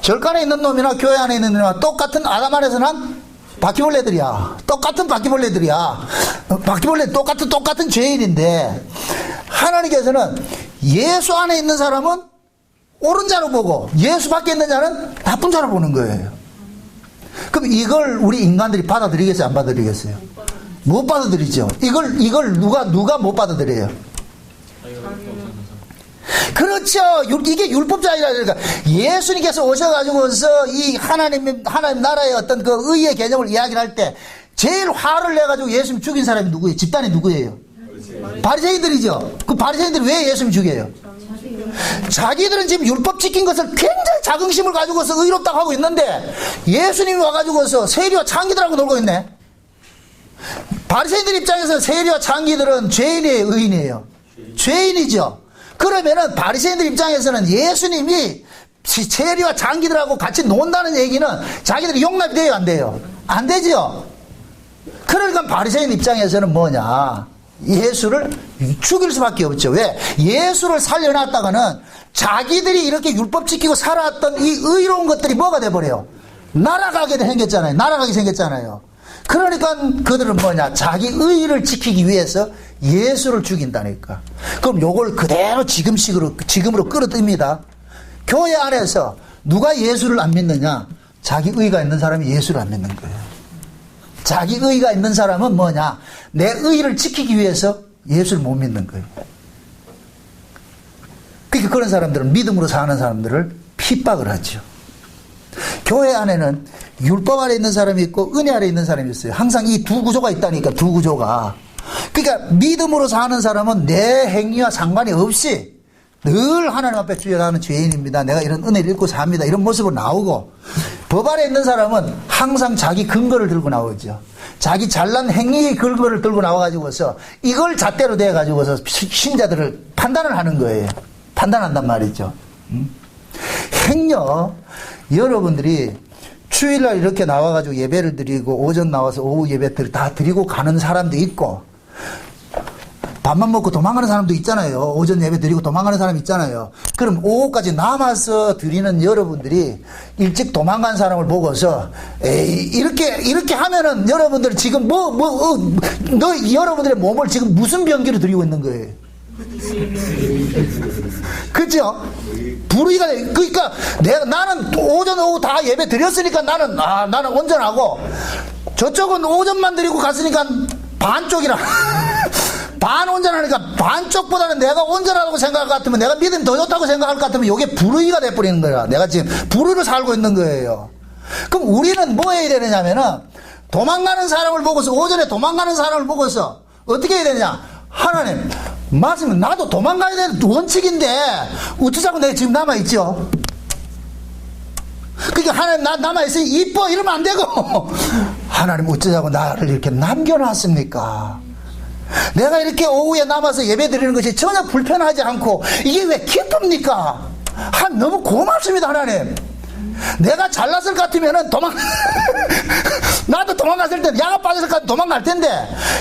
절간에 있는 놈이나 교회 안에 있는 놈이나 똑같은 아담 안에서 난 바퀴벌레들이야. 똑같은 바퀴벌레들이야. 바퀴벌레 똑같은 죄인인데 하나님께서는 예수 안에 있는 사람은 옳은 자로 보고 예수 밖에 있는 자는 나쁜 자로 보는 거예요. 그럼 이걸 우리 인간들이 받아들이겠어요? 안 받아들이겠어요? 못 받아들이죠. 이걸 누가 못 받아들여요? 그렇죠. 이게 율법자이라. 그러니까 예수님께서 오셔가지고서 이 하나님 나라의 어떤 그 의의 개념을 이야기를 할 때 제일 화를 내가지고 예수님 죽인 사람이 누구예요? 집단이 누구예요? 바리새인들이죠. 그 바리새인들이 왜 예수님 죽여요? 자기들은 지금 율법 지킨 것을 굉장히 자긍심을 가지고서 의롭다고 하고 있는데 예수님이 와가지고서 세리와 창기들하고 놀고 있네. 바리새인들 입장에서 세리와 창기들은 죄인이에요, 의인이에요? 죄인이죠. 그러면은 바리새인들 입장에서는 예수님이 체리와 장기들하고 같이 논다는 얘기는 자기들이 용납이 돼요, 안 돼요? 안 되죠. 그러니까 바리새인 입장에서는 뭐냐, 예수를 죽일 수밖에 없죠. 왜? 예수를 살려놨다가는 자기들이 이렇게 율법 지키고 살아왔던 이 의로운 것들이 뭐가 돼버려요? 날아가게 생겼잖아요. 그러니까 그들은 뭐냐, 자기 의의를 지키기 위해서 예수를 죽인다니까. 그럼 요걸 그대로 지금으로 끌어듭니다. 교회 안에서 누가 예수를 안 믿느냐? 자기 의의가 있는 사람이 예수를 안 믿는 거예요. 자기 의의가 있는 사람은 뭐냐? 내 의의를 지키기 위해서 예수를 못 믿는 거예요. 그러니까 그런 사람들은 믿음으로 사는 사람들을 핍박을 하죠. 교회 안에는 율법 아래 있는 사람이 있고 은혜 아래 있는 사람이 있어요. 항상 이 두 구조가 있다니까, 두 구조가. 그러니까 믿음으로 사는 사람은 내 행위와 상관이 없이 늘 하나님 앞에 주여 나는 죄인입니다, 내가 이런 은혜를 입고 삽니다, 이런 모습으로 나오고, 법 아래 있는 사람은 항상 자기 근거를 들고 나오죠. 자기 잘난 행위의 근거를 들고 나와가지고서 이걸 잣대로 대가지고서 신자들을 판단을 하는 거예요. 판단한단 말이죠. 행여 여러분들이 주일날 이렇게 나와가지고 예배를 드리고 오전 나와서 오후 예배를 다 드리고 가는 사람도 있고, 밥만 먹고 도망가는 사람도 있잖아요. 오전 예배 드리고 도망가는 사람 있잖아요. 그럼 오후까지 남아서 드리는 여러분들이 일찍 도망간 사람을 보고서 에이 이렇게 하면은 여러분들 지금 여러분들의 몸을 지금 무슨 병기로 드리고 있는 거예요? 그죠? 불의가, 그러니까 나는 오전 오후 다 예배 드렸으니까 나는 온전하고, 저쪽은 오전만 드리고 갔으니까 반쪽이라 반 온전하니까 반쪽보다는 내가 온전하다고 생각할 것 같으면, 내가 믿음이 더 좋다고 생각할 것 같으면 이게 불의가 돼버리는 거야. 내가 지금 불의로 살고 있는 거예요. 그럼 우리는 뭐 해야 되느냐면은, 도망가는 사람을 보고서, 오전에 도망가는 사람을 보고서 어떻게 해야 되냐, 하나님 맞으면 나도 도망가야 되는 원칙인데 어쩌자고 내가 지금 남아있죠. 그러니까 하나님 나 남아있으니 이뻐 이러면 안 되고, 하나님 어쩌자고 나를 이렇게 남겨놨습니까? 내가 이렇게 오후에 남아서 예배 드리는 것이 전혀 불편하지 않고 이게 왜 기쁩니까? 너무 고맙습니다, 하나님. 내가 잘났을 것 같으면은 나도 도망갔을 때, 야가 빠졌을 것 같으면 도망갈 텐데,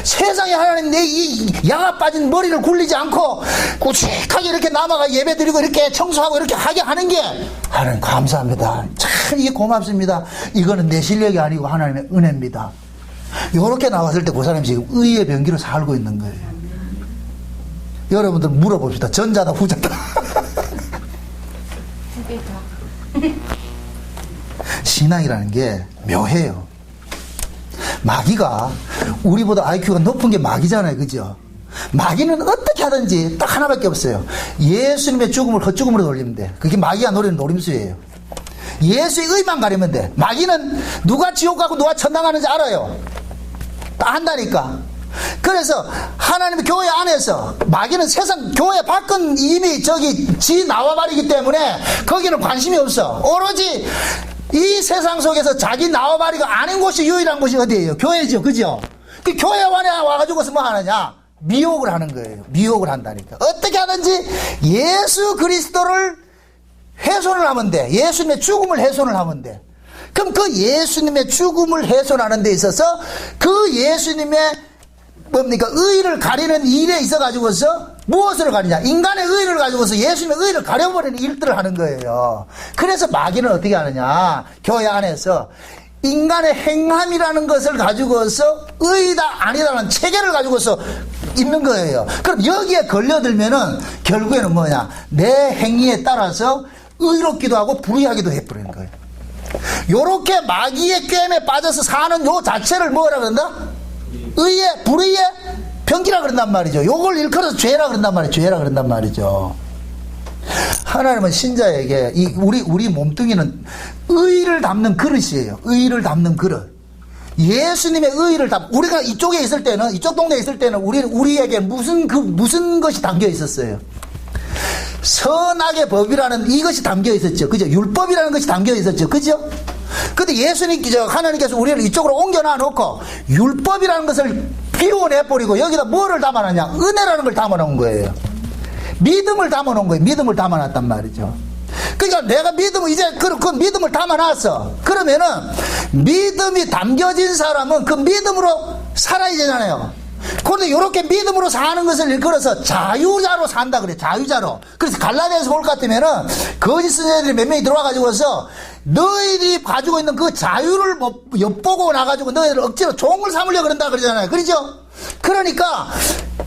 세상에 하나님 내 이 야가 빠진 머리를 굴리지 않고 꾸직하게 이렇게 남아가 예배 드리고 이렇게 청소하고 이렇게 하게 하는 게, 하나님 감사합니다. 참 이게 고맙습니다. 이거는 내 실력이 아니고 하나님의 은혜입니다. 요렇게 나왔을 때 그 사람이 지금 의의 병기로 살고 있는 거예요. 여러분들 물어봅시다. 전자다 후자다? 신앙이라는 게 묘해요. 마귀가, 우리보다 IQ가 높은 게 마귀잖아요. 그죠? 마귀는 어떻게 하든지 딱 하나밖에 없어요. 예수님의 죽음을 헛죽음으로 돌리면 돼. 그게 마귀가 노리는 노림수예요. 예수의 의만 가리면 돼. 마귀는 누가 지옥 가고 누가 천당 가는지 알아요. 다 한다니까. 그래서 하나님의 교회 안에서 마귀는 세상 교회 밖은 이미 지 나와버리기 때문에 거기는 관심이 없어. 오로지 이 세상 속에서 자기 나와버리가 아닌 곳이 유일한 곳이 어디예요? 교회죠. 그죠? 그 교회 안에 와가지고서 뭐 하느냐? 미혹을 하는 거예요. 미혹을 한다니까. 어떻게 하든지 예수 그리스도를 훼손을 하면 돼. 예수님의 죽음을 훼손을 하면 돼. 그럼 그 예수님의 죽음을 훼손하는 데 있어서 그 예수님의 뭡니까? 의를 가리는 일에 있어가지고서 무엇을 가리냐? 인간의 의를 가지고서 예수님의 의를 가려버리는 일들을 하는 거예요. 그래서 마귀는 어떻게 하느냐? 교회 안에서 인간의 행함이라는 것을 가지고서 의다 아니다라는 체계를 가지고서 있는 거예요. 그럼 여기에 걸려들면은 결국에는 뭐냐? 내 행위에 따라서 의롭기도 하고 불의하기도 해버리는 거예요. 요렇게 마귀의 꿰매 빠져서 사는 요 자체를 뭐라 그런다? 의의, 불의의 병기라 그런단 말이죠. 요걸 일컬어서 죄라 그런단 말이죠. 죄라 그런단 말이죠. 하나님은 신자에게 우리 몸뚱이는 의를 담는 그릇이에요. 의를 담는 그릇. 예수님의 의를 우리가 이쪽에 있을 때는, 이쪽 동네에 있을 때는 우리에게 무슨 것이 담겨 있었어요? 선악의 법이라는 이것이 담겨 있었죠. 그죠? 율법이라는 것이 담겨 있었죠. 그죠? 근데 하나님께서 우리를 이쪽으로 옮겨놔 놓고 율법이라는 것을 비워내버리고 여기다 뭐를 담아놨냐? 은혜라는 걸 담아놓은 거예요. 믿음을 담아놓은 거예요. 믿음을 담아놨단 말이죠. 그러니까 내가 믿음을 이제 그 믿음을 담아놨어. 그러면은 믿음이 담겨진 사람은 그 믿음으로 살아야 되잖아요. 그런데 이렇게 믿음으로 사는 것을 일컬어서 자유자로 산다 그래. 자유자로. 그래서 갈라디아에서 볼 것 같으면은 거짓 선생들이 몇 명이 들어와가지고서 너희들이 가지고 있는 그 자유를 엿보고 나가지고 너희들 억지로 종을 삼으려고 그런다 그러잖아요. 그렇죠? 그러니까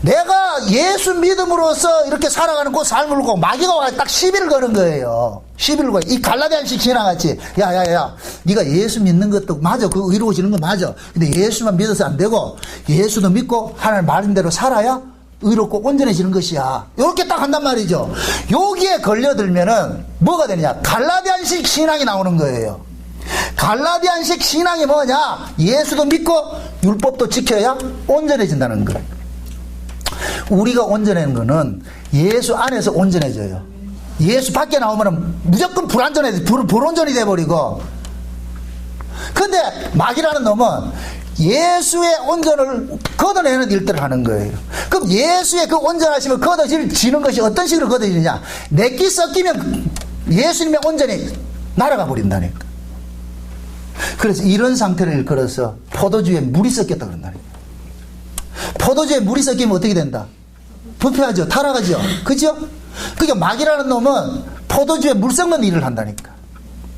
내가 예수 믿음으로써 이렇게 살아가는 그 삶을 보고 마귀가 와서 딱 시비를 거는 거예요. 시비를 걸어. 이 갈라디아식 지나갔지. 야야야, 네가 예수 믿는 것도 맞아. 그거 의로워지는 거 맞아. 근데 예수만 믿어서 안 되고 예수도 믿고 하나님 말씀대로 살아야 의롭고 온전해지는 것이야. 이렇게 딱 한단 말이죠. 여기에 걸려들면은 뭐가 되느냐? 갈라디아식 신앙이 나오는 거예요. 갈라디아식 신앙이 뭐냐? 예수도 믿고 율법도 지켜야 온전해진다는 거예요. 우리가 온전해지는 거는 예수 안에서 온전해져요. 예수 밖에 나오면 무조건 불온전이 돼버리고. 근데 마귀라는 놈은 예수의 온전을 걷어내는 일들을 하는 거예요. 그럼 예수의 그 온전하심을 걷어지는 것이 어떤 식으로 걷어지느냐? 내끼 섞이면 예수님의 온전이 날아가 버린다니까. 그래서 이런 상태를 일컬어서 포도주에 물이 섞였다 그런다니까. 포도주에 물이 섞이면 어떻게 된다? 부패하죠. 타락하죠. 그죠? 그러니까 마귀라는 놈은 포도주에 물 섞는 일을 한다니까.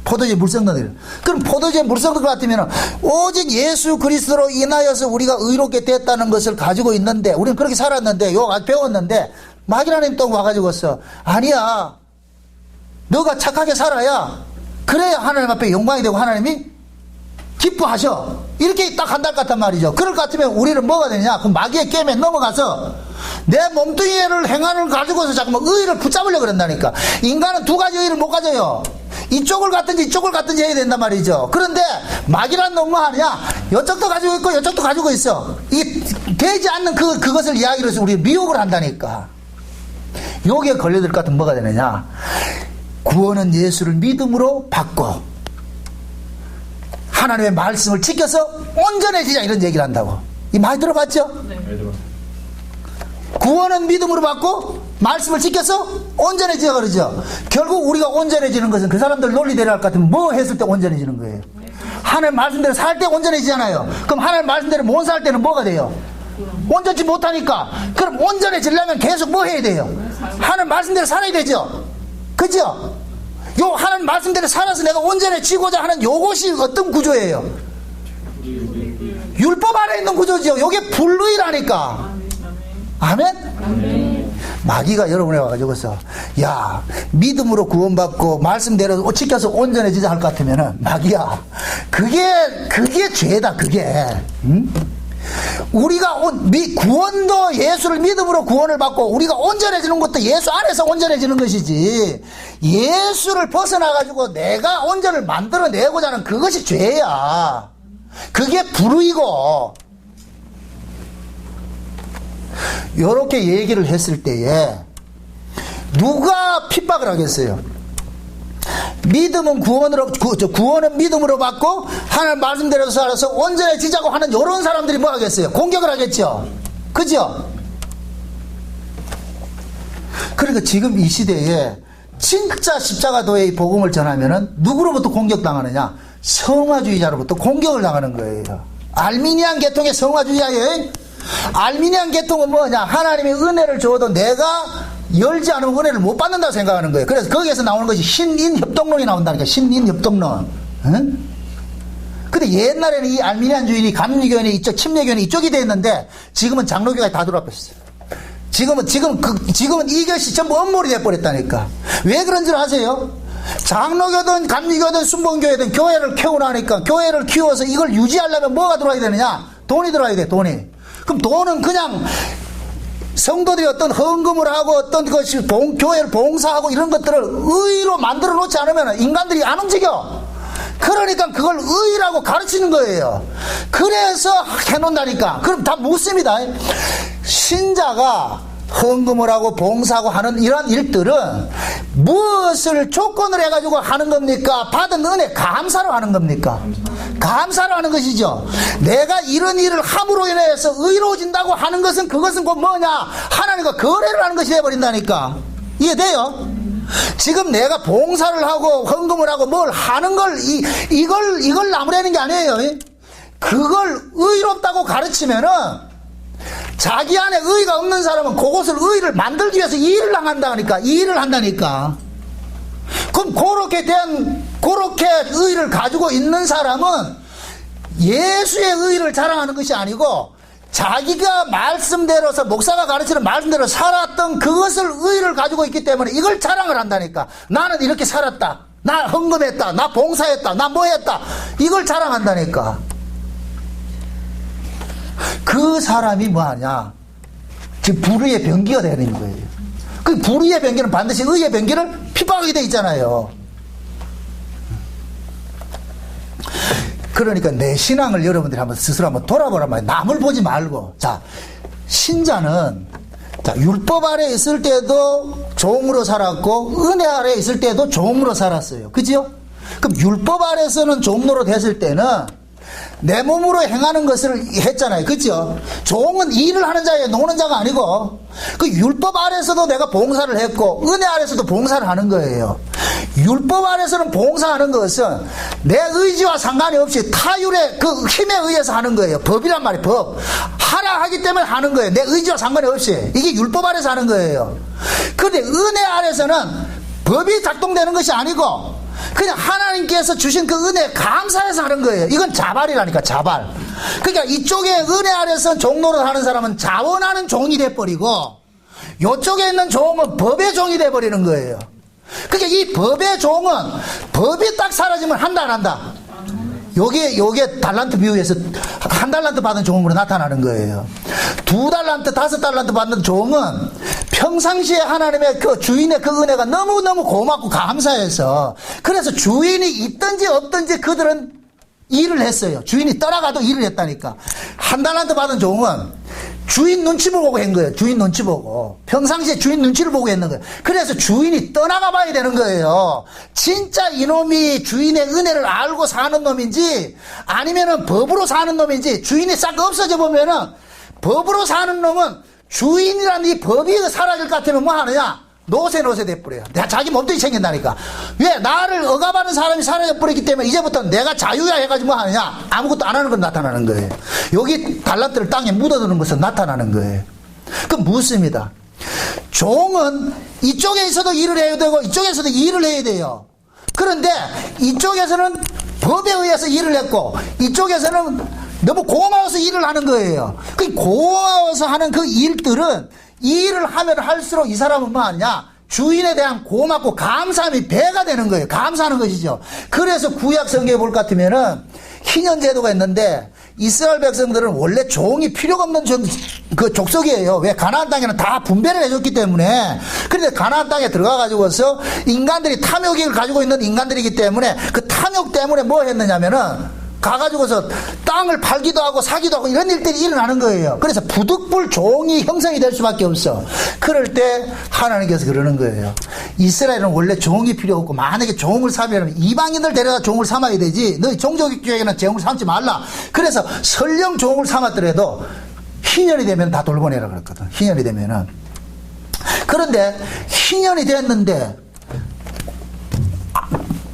포도주에 물 섞는 일. 그럼 포도주에 물 섞는 것 같으면 오직 예수 그리스도로 인하여서 우리가 의롭게 됐다는 것을 가지고 있는데, 우리는 그렇게 살았는데, 배웠는데, 마귀라는 또 와가지고서, 아니야. 너가 착하게 살아야, 그래야 하나님 앞에 영광이 되고 하나님이 기뻐하셔. 이렇게 딱 한달 같단 말이죠. 그럴 것 같으면 우리는 뭐가 되냐? 그 마귀의 게임에 넘어가서 내 몸뚱이를 행한을 가지고서 자꾸만 의의를 붙잡으려고 그런다니까. 인간은 두 가지 의의를 못 가져요. 이쪽을 갖든지 이쪽을 갖든지 해야 된단 말이죠. 그런데 마귀란 놈은 뭐 하냐? 이쪽도 가지고 있고 이쪽도 가지고 있어. 이 되지 않는 그것을 이야기로 해서 우리 미혹을 한다니까. 여기에 걸려들 것 같으면 뭐가 되느냐? 구원은 예수를 믿음으로 받고 하나님의 말씀을 지켜서 온전해지자, 이런 얘기를 한다고. 이 많이 들어봤죠? 네. 구원은 믿음으로 받고 말씀을 지켜서 온전해지자 그러죠. 결국 우리가 온전해지는 것은 그 사람들 논리대로 할 것 같으면 뭐 했을 때 온전해지는 거예요? 하나님 말씀대로 살 때 온전해지잖아요. 그럼 하나님 말씀대로 못 살 때는 뭐가 돼요? 온전치 못하니까. 그럼 온전해지려면 계속 뭐 해야 돼요? 하나님 말씀대로 살아야 되죠. 그죠? 요 하나님 말씀대로 살아서 내가 온전해지고자 하는 요것이 어떤 구조예요? 율법 안에 있는 구조죠. 요게 불의라니까. 아멘? 마귀가 여러분에 와가지고서, 야, 믿음으로 구원받고 말씀대로 지켜서 온전해지자 할 것 같으면은, 마귀야, 그게 죄다, 그게. 응? 우리가 구원도 예수를 믿음으로 구원을 받고 우리가 온전해지는 것도 예수 안에서 온전해지는 것이지, 예수를 벗어나가지고 내가 온전을 만들어내고자 하는 그것이 죄야. 그게 불의고. 요렇게 얘기를 했을 때에 누가 핍박을 하겠어요? 믿음은 구원은 믿음으로 받고 하나님 말씀대로 살아서 온전해지자고 하는 요런 사람들이 뭐 하겠어요? 공격을 하겠죠. 그죠? 그러니까 지금 이 시대에 진짜 십자가도의 복음을 전하면은 누구로부터 공격당하느냐? 성화주의자로부터 공격을 당하는 거예요. 알미니안 계통의 성화주의자예요. 알미니안 계통은 뭐냐? 하나님의 은혜를 줘도 내가 열지 않으면 은혜를 못 받는다고 생각하는 거예요. 그래서 거기에서 나오는 것이 신인협동론이 나온다니까. 신인협동론. 응? 근데 옛날에는 이 알미니안주의니 감리교회니 이쪽 침례교회니 이쪽이 됐는데 지금은 장로교회가 다 들어왔어요. 지금은 이것이 전부 엄몰이 돼버렸다니까. 왜 그런 줄 아세요? 장로교든 감리교든 순복음교회든 교회를 키우나니까, 교회를 키워서 이걸 유지하려면 뭐가 들어와야 되느냐? 돈이 들어와야 돼, 돈이. 그럼 돈은 그냥 성도들이 어떤 헌금을 하고 어떤 것이 교회를 봉사하고 이런 것들을 의로 만들어 놓지 않으면 인간들이 안 움직여. 그러니까 그걸 의라고 가르치는 거예요. 그래서 해놓는다니까. 그럼 다 묻습니다. 신자가 헌금을 하고 봉사하고 하는 이러한 일들은 무엇을 조건을 해가지고 하는 겁니까? 받은 은혜 감사로 하는 겁니까? 감사로 하는 것이죠. 내가 이런 일을 함으로 인해서 의로워진다고 하는 것은 그것은 곧 뭐냐? 하나님과 거래를 하는 것이 되어버린다니까. 이해돼요? 지금 내가 봉사를 하고 헌금을 하고 뭘 하는 걸 이걸 나무라는 게 아니에요. 그걸 의롭다고 가르치면은 자기 안에 의가 없는 사람은 그것을 의를 만들기 위해서 일을 한다니까. 일을 한다니까. 그럼 그렇게 의를 가지고 있는 사람은 예수의 의를 자랑하는 것이 아니고 자기가 말씀대로서 목사가 가르치는 말씀대로 살았던 그것을 의를 가지고 있기 때문에 이걸 자랑을 한다니까. 나는 이렇게 살았다. 나 헌금했다. 나 봉사했다. 나 뭐 했다. 이걸 자랑한다니까. 그 사람이 뭐하냐? 지금 불의의 병기가 되는 거예요. 그 불의의 병기는 반드시 의의 병기를 핍박하게 돼 있잖아요. 그러니까 내 신앙을 여러분들이 한번 스스로 한번 돌아보란 말이에요. 남을 보지 말고. 자, 신자는 율법 아래 있을 때도 종으로 살았고 은혜 아래 있을 때도 종으로 살았어요. 그죠? 그럼 율법 아래서는 종로로 됐을 때는 내 몸으로 행하는 것을 했잖아요. 그죠? 종은 일을 하는 자예요. 노는 자가 아니고. 그 율법 아래서도 내가 봉사를 했고 은혜 아래서도 봉사를 하는 거예요. 율법 아래서는 봉사하는 것은 내 의지와 상관이 없이 타율의 그 힘에 의해서 하는 거예요. 법이란 말이에요. 법. 하라 하기 때문에 하는 거예요. 내 의지와 상관이 없이. 이게 율법 아래서 하는 거예요. 그런데 은혜 아래서는 법이 작동되는 것이 아니고 그냥 하나님께서 주신 그 은혜에 감사해서 하는 거예요. 이건 자발이라니까. 자발. 그러니까 이쪽에 은혜 아래서 종노릇 하는 사람은 자원하는 종이 돼버리고 이쪽에 있는 종은 법의 종이 돼버리는 거예요. 그러니까 이 법의 종은 법이 딱 사라지면 한다 안 한다. 요게 달란트 비유에서 한 달란트 받은 종으로 나타나는 거예요. 2달란트 5달란트 받는 종은 평상시에 하나님의 그 주인의 그 은혜가 너무너무 고맙고 감사해서 그래서 주인이 있든지 없든지 그들은 일을 했어요. 주인이 떠나가도 일을 했다니까. 1달란트 받은 종은 주인 눈치 보고 한 거예요. 주인 눈치 보고. 평상시에 주인 눈치를 보고 했는 거예요. 그래서 주인이 떠나가 봐야 되는 거예요. 진짜 이놈이 주인의 은혜를 알고 사는 놈인지 아니면은 법으로 사는 놈인지 주인이 싹 없어져 보면은 법으로 사는 놈은 주인이라는 이 법이 사라질 것 같으면 뭐 하느냐? 노세 돼버려요. 자기 몸뚱이 챙긴다니까. 왜? 나를 억압하는 사람이 사라져버렸기 때문에 이제부터 내가 자유야 해가지고 뭐 하느냐? 아무것도 안 하는 건 나타나는 거예요. 여기 달란트를 땅에 묻어두는 것은 나타나는 거예요. 그럼 묻습니다. 종은 이쪽에 있어도 일을 해야 되고 이쪽에서도 일을 해야 돼요. 그런데 이쪽에서는 법에 의해서 일을 했고 이쪽에서는 너무 고마워서 일을 하는 거예요. 그 고마워서 하는 그 일들은 이 일을 하면 할수록 이 사람은 뭐 하느냐? 주인에 대한 고맙고 감사함이 배가 되는 거예요. 감사하는 것이죠. 그래서 구약 성경에 볼 것 같으면은 희년 제도가 있는데 이스라엘 백성들은 원래 종이 필요가 없는 그 족속이에요. 왜? 가나안 땅에는 다 분배를 해줬기 때문에. 그런데 가나안 땅에 들어가가지고서 인간들이 탐욕을 가지고 있는 인간들이기 때문에 그 탐욕 때문에 뭐 했느냐면은 가가지고서 땅을 팔기도 하고 사기도 하고 이런 일들이 일어나는 거예요. 그래서 부득불 종이 형성이 될 수밖에 없어. 그럴 때 하나님께서 그러는 거예요. 이스라엘은 원래 종이 필요 없고 만약에 종을 삼으면 이방인들 데려다 종을 삼아야 되지 너희 종족교회에는 종을 삼지 말라. 그래서 설령 종을 삼았더라도 희년이 되면 다 돌보내라 그랬거든. 희년이 되면은. 그런데 희년이 됐는데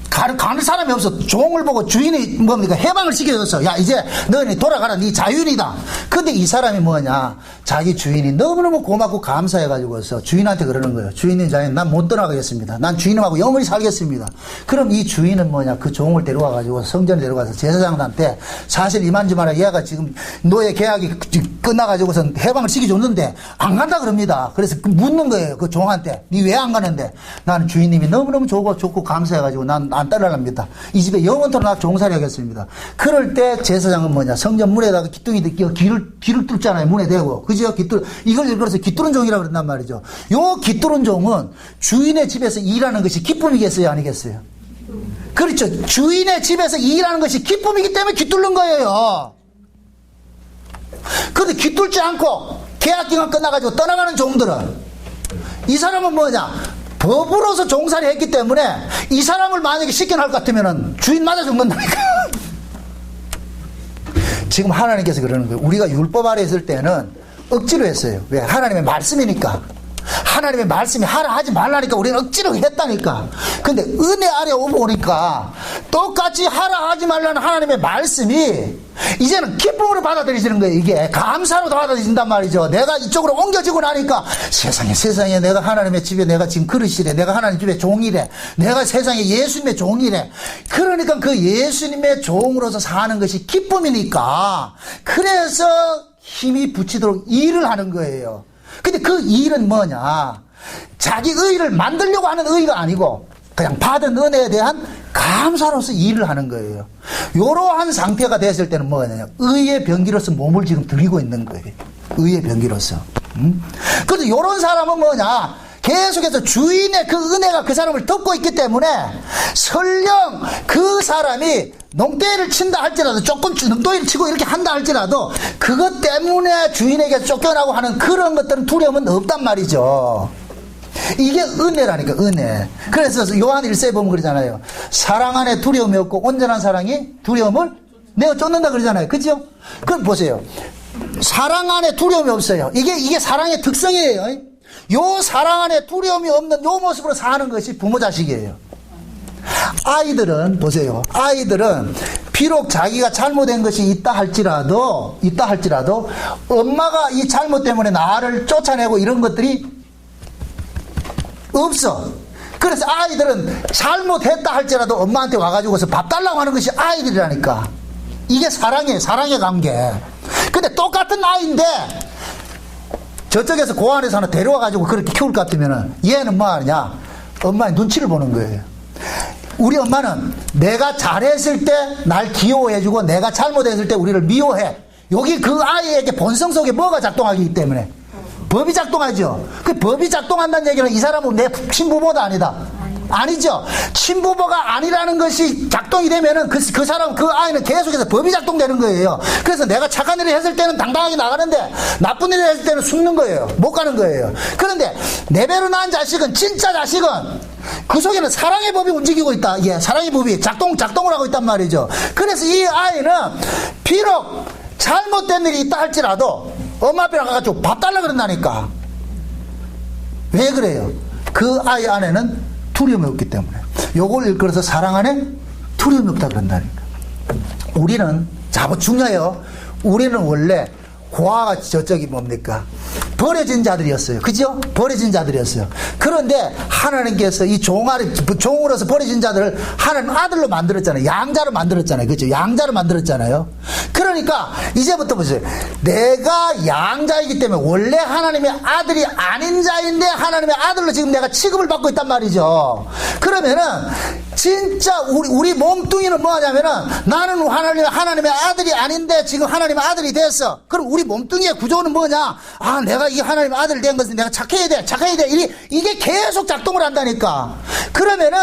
가는 사람이 없어. 종을 보고 주인이 뭡니까? 해방을 시켜줬어. 야, 이제 너희 돌아가라. 네 자유인이다. 근데 이 사람이 뭐냐? 자기 주인이 너무너무 고맙고 감사해가지고서 주인한테 그러는 거예요. 주인님, 난 못 떠나가겠습니다. 난 주인님하고 영원히 살겠습니다. 그럼 이 주인은 뭐냐? 그 종을 데려와가지고 성전에 데려가서 제사장한테 사실 이만저만한 얘가 지금 너의 계약이 끝나가지고서 해방을 시켜줬는데 안 간다 그럽니다. 그래서 묻는 거예요. 그 종한테. 니 왜 안 가는데? 나는 주인님이 너무너무 좋고 감사해가지고 난 안 따라갑니다. 이 집에 영원토록 나 종살이 하겠습니다. 그럴 때 제사장은 뭐냐? 성전 문에다가 기둥이 길을 뚫잖아요. 문에 대고. 그죠? 이걸 일컬어서 깃뚫은 종이라고 그런단 말이죠. 요 깃뚫은 종은 주인의 집에서 일하는 것이 기쁨이겠어요? 아니겠어요? 그렇죠. 주인의 집에서 일하는 것이 기쁨이기 때문에 깃뚫는 거예요. 그런데 깃뚫지 않고 계약기간 끝나가지고 떠나가는 종들은 이 사람은 뭐냐? 법으로서 종살이 했기 때문에 이 사람을 만약에 시켜놓을 것 같으면 주인 맞아 죽는다니까. 지금 하나님께서 그러는 거예요. 우리가 율법 아래 있을 때는 억지로 했어요. 왜? 하나님의 말씀이니까. 하나님의 말씀이 하라 하지 말라니까 우리는 억지로 했다니까. 근데 은혜 아래 오고 오니까 똑같이 하라 하지 말라는 하나님의 말씀이 이제는 기쁨으로 받아들여지는 거예요. 이게 감사로 받아들여진단 말이죠. 내가 이쪽으로 옮겨지고 나니까 세상에 내가 하나님의 집에 내가 지금 그릇이래, 내가 하나님 집에 종이래, 내가 세상에 예수님의 종이래. 그러니까 그 예수님의 종으로서 사는 것이 기쁨이니까 그래서 힘이 붙이도록 일을 하는 거예요. 근데 그 일은 뭐냐, 자기 의의를 만들려고 하는 의의가 아니고 그냥 받은 은혜에 대한 감사로서 일을 하는 거예요. 이러한 상태가 됐을 때는 뭐냐, 의의 병기로서 몸을 지금 들이고 있는 거예요. 의의 병기로서. 그래서 이런 사람은 뭐냐, 계속해서 주인의 그 은혜가 그 사람을 덮고 있기 때문에 설령 그 사람이 농대를 친다 할지라도, 조금 농도를 치고 이렇게 한다 할지라도 그것 때문에 주인에게 쫓겨나고 하는 그런 것들은 두려움은 없단 말이죠. 이게 은혜라니까, 은혜. 그래서 요한 1세에 보면 그러잖아요. 사랑 안에 두려움이 없고 온전한 사랑이 두려움을 내어 쫓는다 그러잖아요. 그죠? 그럼 보세요. 사랑 안에 두려움이 없어요. 이게 사랑의 특성이에요. 요 사랑 안에 두려움이 없는 요 모습으로 사는 것이 부모 자식이에요. 아이들은 보세요. 아이들은 비록 자기가 잘못된 것이 있다 할지라도 엄마가 이 잘못 때문에 나를 쫓아내고 이런 것들이 없어. 그래서 아이들은 잘못했다 할지라도 엄마한테 와가지고서 밥 달라고 하는 것이 아이들이라니까. 이게 사랑이에요. 사랑의 관계. 근데 똑같은 아이인데 저쪽에서 고안에서 하나 데려와가지고 그렇게 키울 것 같으면은 얘는 뭐 하느냐, 엄마의 눈치를 보는 거예요. 우리 엄마는 내가 잘했을 때 날 귀여워해주고 내가 잘못했을 때 우리를 미워해. 여기 그 아이에게 본성 속에 뭐가 작동하기 때문에 법이 작동하죠. 그 법이 작동한다는 얘기는 이 사람은 내 친부모도 아니다. 아니죠. 친부모가 아니라는 것이 작동이 되면은 그 사람, 그 아이는 계속해서 법이 작동되는 거예요. 그래서 내가 착한 일을 했을 때는 당당하게 나가는데 나쁜 일을 했을 때는 숨는 거예요. 못 가는 거예요. 그런데 내 배로 낳은 자식은, 진짜 자식은 그 속에는 사랑의 법이 움직이고 있다. 예, 사랑의 법이 작동을 하고 있단 말이죠. 그래서 이 아이는 비록 잘못된 일이 있다 할지라도 엄마 앞에 나가가지고 밥 달라 그런다니까. 왜 그래요? 그 아이 안에는 두려움이 없기 때문에. 요걸 일컬어서 사랑 안에 두려움이 없다 그런다니까. 우리는, 자부 중요해요. 우리는 원래 고아가 저쪽이 뭡니까? 버려진 자들이었어요. 그죠? 버려진 자들이었어요. 그런데 하나님께서 이 종으로서 버려진 자들을 하나님 아들로 만들었잖아요. 양자로 만들었잖아요. 그죠? 양자로 만들었잖아요. 그러니까 이제부터 보세요. 내가 양자이기 때문에 원래 하나님의 아들이 아닌 자인데 하나님의 아들로 지금 내가 취급을 받고 있단 말이죠. 그러면은 진짜 우리 몸뚱이는 뭐 하냐면은 나는 하나님의 아들이 아닌데 지금 하나님의 아들이 됐어. 그럼 우리 몸뚱이의 구조는 뭐냐? 아, 내가 이 하나님의 아들 된 것은 내가 착해야 돼. 이게 계속 작동을 한다니까. 그러면은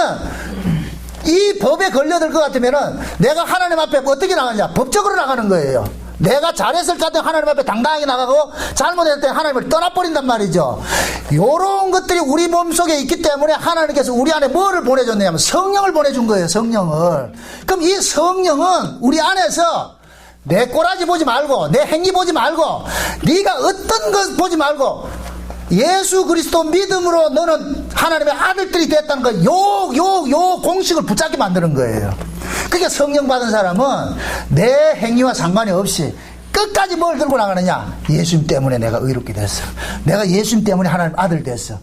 이 법에 걸려들 것 같으면은 내가 하나님 앞에 어떻게 나가냐? 법적으로 나가는 거예요. 내가 잘했을 때 하나님 앞에 당당하게 나가고 잘못했을 때 하나님을 떠나버린단 말이죠. 요런 것들이 우리 몸속에 있기 때문에 하나님께서 우리 안에 뭐를 보내줬냐면 성령을 보내준 거예요. 성령을. 그럼 이 성령은 우리 안에서 내 꼬라지 보지 말고 내 행위 보지 말고 네가 어떤 것 보지 말고 예수 그리스도 믿음으로 너는 하나님의 아들들이 됐다는 거, 요 공식을 붙잡게 만드는 거예요. 그러니까 성령 받은 사람은 내 행위와 상관이 없이 끝까지 뭘 들고 나가느냐? 예수님 때문에 내가 의롭게 됐어. 내가 예수님 때문에 하나님 아들 됐어.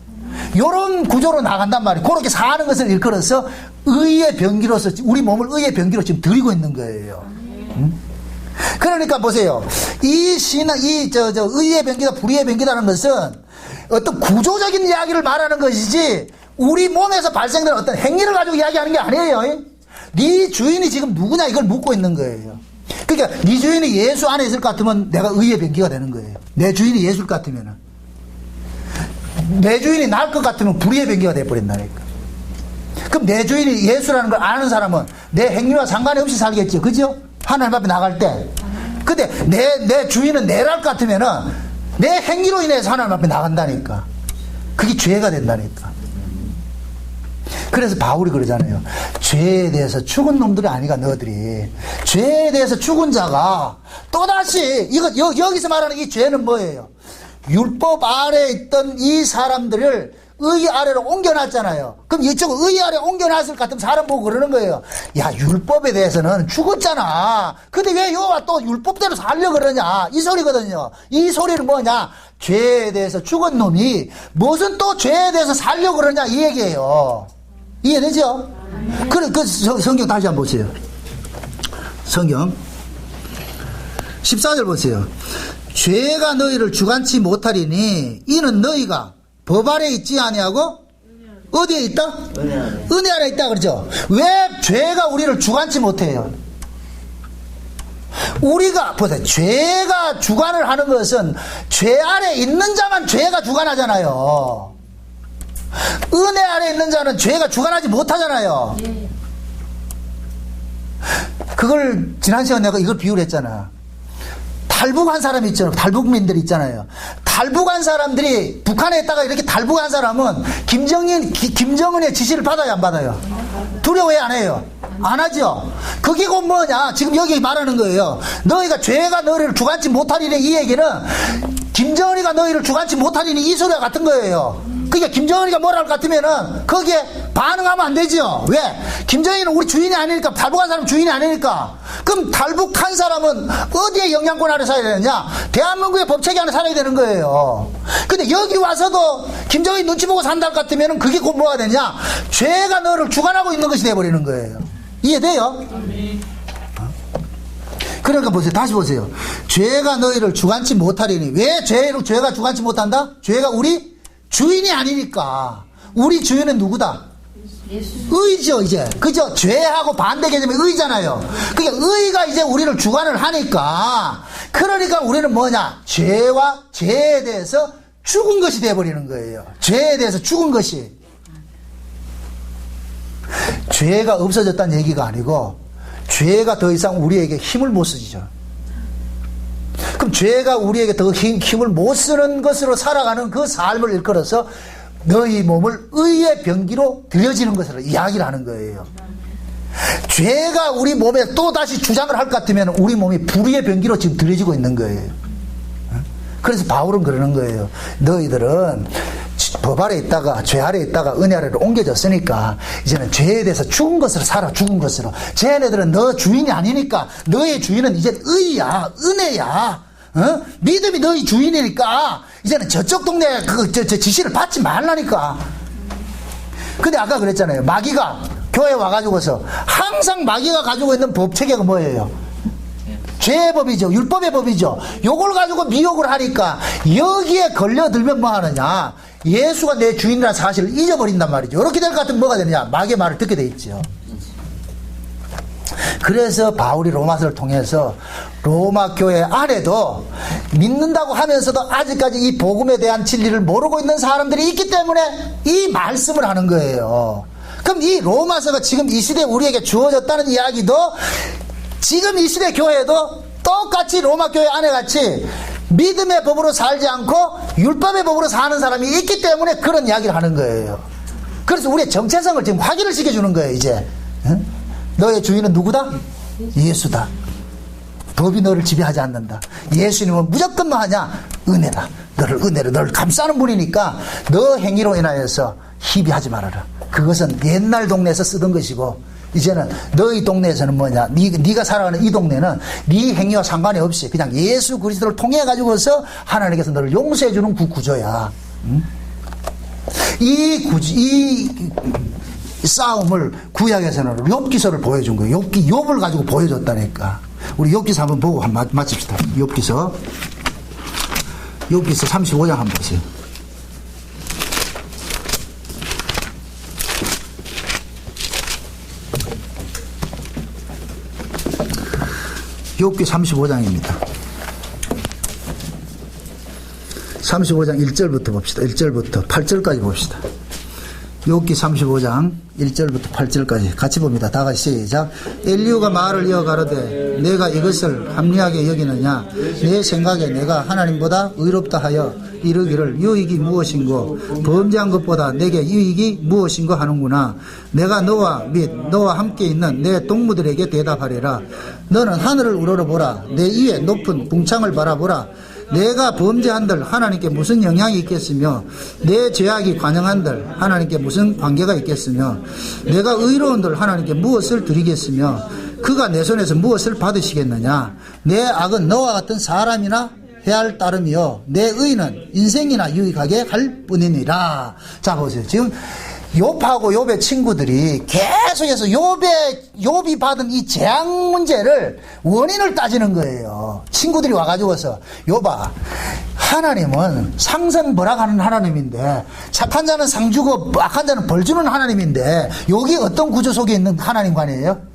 요런 구조로 나간단 말이에요. 그렇게 사는 것을 일컬어서 의의 병기로서, 우리 몸을 의의 병기로 지금 들이고 있는 거예요. 그러니까 보세요. 의의 병기다, 불의의 병기다는 것은 어떤 구조적인 이야기를 말하는 것이지 우리 몸에서 발생되는 어떤 행위를 가지고 이야기하는 게 아니에요. 네 주인이 지금 누구냐 이걸 묻고 있는 거예요. 그러니까 네 주인이 예수 안에 있을 것 같으면 내가 의의 병기가 되는 거예요. 내 주인이 예수일 것 같으면은. 내 주인이 나을 것 같으면 불의의 병기가 돼버린다니까. 그럼 내 주인이 예수라는 걸 아는 사람은 내 행위와 상관이 없이 살겠죠. 그죠? 하나님 앞에 나갈 때. 근데 내 주인은 내랄 것 같으면은 내 행위로 인해서 하나님 앞에 나간다니까. 그게 죄가 된다니까. 그래서 바울이 그러잖아요. 죄에 대해서 죽은 놈들이 아니가 너희들이. 죄에 대해서 죽은 자가 또다시 여기서 말하는 이 죄는 뭐예요? 율법 아래에 있던 이 사람들을 의 아래로 옮겨놨잖아요. 그럼 이쪽 의 아래 옮겨놨을 것 같으면 사람 보고 그러는 거예요. 야, 율법에 대해서는 죽었잖아. 근데 왜 여호와 또 율법대로 살려 그러냐. 이 소리거든요. 이 소리는 뭐냐. 죄에 대해서 죽은 놈이 무슨 또 죄에 대해서 살려 그러냐 이 얘기예요. 이해되죠? 그래, 성경 다시 한번 보세요. 성경 14절 보세요. 죄가 너희를 주관치 못하리니 이는 너희가 법 아래 있지 아니하고 어디에 있다? 은혜 아래 있다 그러죠. 왜 죄가 우리를 주관치 못해요? 우리가 보세요. 죄가 주관을 하는 것은 죄 아래 있는 자만 죄가 주관하잖아요. 은혜 아래 있는 자는 죄가 주관하지 못하잖아요. 그걸 지난 시간에 내가 이걸 비유를 했잖아. 탈북한 사람이 있잖아요. 탈북민들이 있잖아요. 탈북한 사람들이 북한에 있다가 이렇게 탈북한 사람은 김정은의 지시를 받아요, 안 받아요? 두려워해, 안 해요? 안 하죠? 그게 곧 뭐냐? 지금 여기 말하는 거예요. 너희가 죄가 너희를 주관치 못하리니 이 얘기는 김정은이가 너희를 주관치 못하리니 이 소리와 같은 거예요. 그러니까 김정은이가 뭐라 할 것 같으면은 거기에 반응하면 안 되죠. 왜? 김정은이는 우리 주인이 아니니까, 탈북한 사람 주인이 아니니까. 그럼 탈북한 사람은 어디에 영향권 아래 살아야 되느냐? 대한민국의 법체계 안에 살아야 되는 거예요. 근데 여기 와서도 김정은이 눈치 보고 산다 할 것 같으면은 그게 곧 뭐가 되냐? 죄가 너를 주관하고 있는 것이 돼버리는 거예요. 이해돼요? 그러니까 보세요. 다시 보세요. 죄가 너희를 주관치 못하리니. 왜 죄가 주관치 못한다? 죄가 우리 주인이 아니니까. 우리 주인은 누구다? 의죠, 이제. 그죠? 죄하고 반대 개념이 의잖아요. 그러니까 의가 이제 우리를 주관을 하니까, 그러니까 우리는 뭐냐? 죄와 죄에 대해서 죽은 것이 되어버리는 거예요. 죄에 대해서 죽은 것이. 죄가 없어졌다는 얘기가 아니고, 죄가 더 이상 우리에게 힘을 못 쓰죠. 그럼 죄가 우리에게 더 힘을 못 쓰는 것으로 살아가는 그 삶을 일컬어서 너희 몸을 의의 병기로 들여지는 것으로 이야기를 하는 거예요. 죄가 우리 몸에 또 다시 주장을 할 것 같으면 우리 몸이 불의의 병기로 지금 들여지고 있는 거예요. 그래서 바울은 그러는 거예요. 너희들은 법 아래 있다가 죄 아래 있다가 은혜 아래로 옮겨졌으니까 이제는 죄에 대해서 죽은 것으로 살아. 죽은 것으로. 쟤네들은 너 주인이 아니니까 너의 주인은 이제 의야, 은혜야. 믿음이 너희 주인이니까 이제는 저쪽 동네 저 지시를 받지 말라니까. 근데 아까 그랬잖아요. 마귀가 교회 와가지고서 항상 마귀가 가지고 있는 법 체계가 뭐예요? 죄의 법이죠. 율법의 법이죠. 요걸 가지고 미혹을 하니까 여기에 걸려들면 뭐 하느냐? 예수가 내 주인이라는 사실을 잊어버린단 말이죠. 이렇게 될 것 같으면 뭐가 되느냐? 마귀의 말을 듣게 돼 있죠. 그래서 바울이 로마서를 통해서 로마 교회 안에도 믿는다고 하면서도 아직까지 이 복음에 대한 진리를 모르고 있는 사람들이 있기 때문에 이 말씀을 하는 거예요. 그럼 이 로마서가 지금 이 시대에 우리에게 주어졌다는 이야기도 지금 이 시대 교회도 똑같이 로마 교회 안에 같이 믿음의 법으로 살지 않고 율법의 법으로 사는 사람이 있기 때문에 그런 이야기를 하는 거예요. 그래서 우리의 정체성을 지금 확인을 시켜주는 거예요. 이제 너의 주인은 누구다? 예수다. 법이 너를 지배하지 않는다. 예수님은 무조건 뭐 하냐? 은혜다. 너를 감싸는 분이니까 너 행위로 인하여서 희비하지 말아라. 그것은 옛날 동네에서 쓰던 것이고 이제는 너희 동네에서는 뭐냐? 네가 살아가는 이 동네는 네 행위와 상관이 없이 그냥 예수 그리스도를 통해 가지고서 하나님께서 너를 용서해 주는 구조야. 이 싸움을 구약에서는 욥기서를 보여준 거예요. 욥을 가지고 보여줬다니까. 우리 욥기서 한번 보고 마칩시다. 욥기서 35장 한번 보세요. 욥기 35장입니다. 35장 1절부터 봅시다. 1절부터 8절까지 봅시다. 욥기 35장 1절부터 8절까지 같이 봅니다. 다 같이 시작. 엘리후가 말을 이어가로되 내가 이것을 합리하게 여기느냐? 내 생각에 내가 하나님보다 의롭다 하여 이르기를 유익이 무엇인고 범죄한 것보다 내게 유익이 무엇인고 하는구나. 내가 너와 및 너와 함께 있는 내 동무들에게 대답하리라. 너는 하늘을 우러러보라. 내 위에 높은 궁창을 바라보라. 내가 범죄한들 하나님께 무슨 영향이 있겠으며 내 죄악이 관영한들 하나님께 무슨 관계가 있겠으며 내가 의로운들 하나님께 무엇을 드리겠으며 그가 내 손에서 무엇을 받으시겠느냐. 내 악은 너와 같은 사람이나 해할 따름이요 내 의는 인생이나 유익하게 할 뿐이니라. 자 보세요. 지금 욥하고 욥의 친구들이 계속해서 욥이 받은 이 재앙 문제를 원인을 따지는 거예요. 친구들이 와가지고서 욥아, 하나님은 상생벌악하는 하나님인데 착한 자는 상 주고 악한 자는 벌 주는 하나님인데 여기 어떤 구조 속에 있는 하나님관이에요?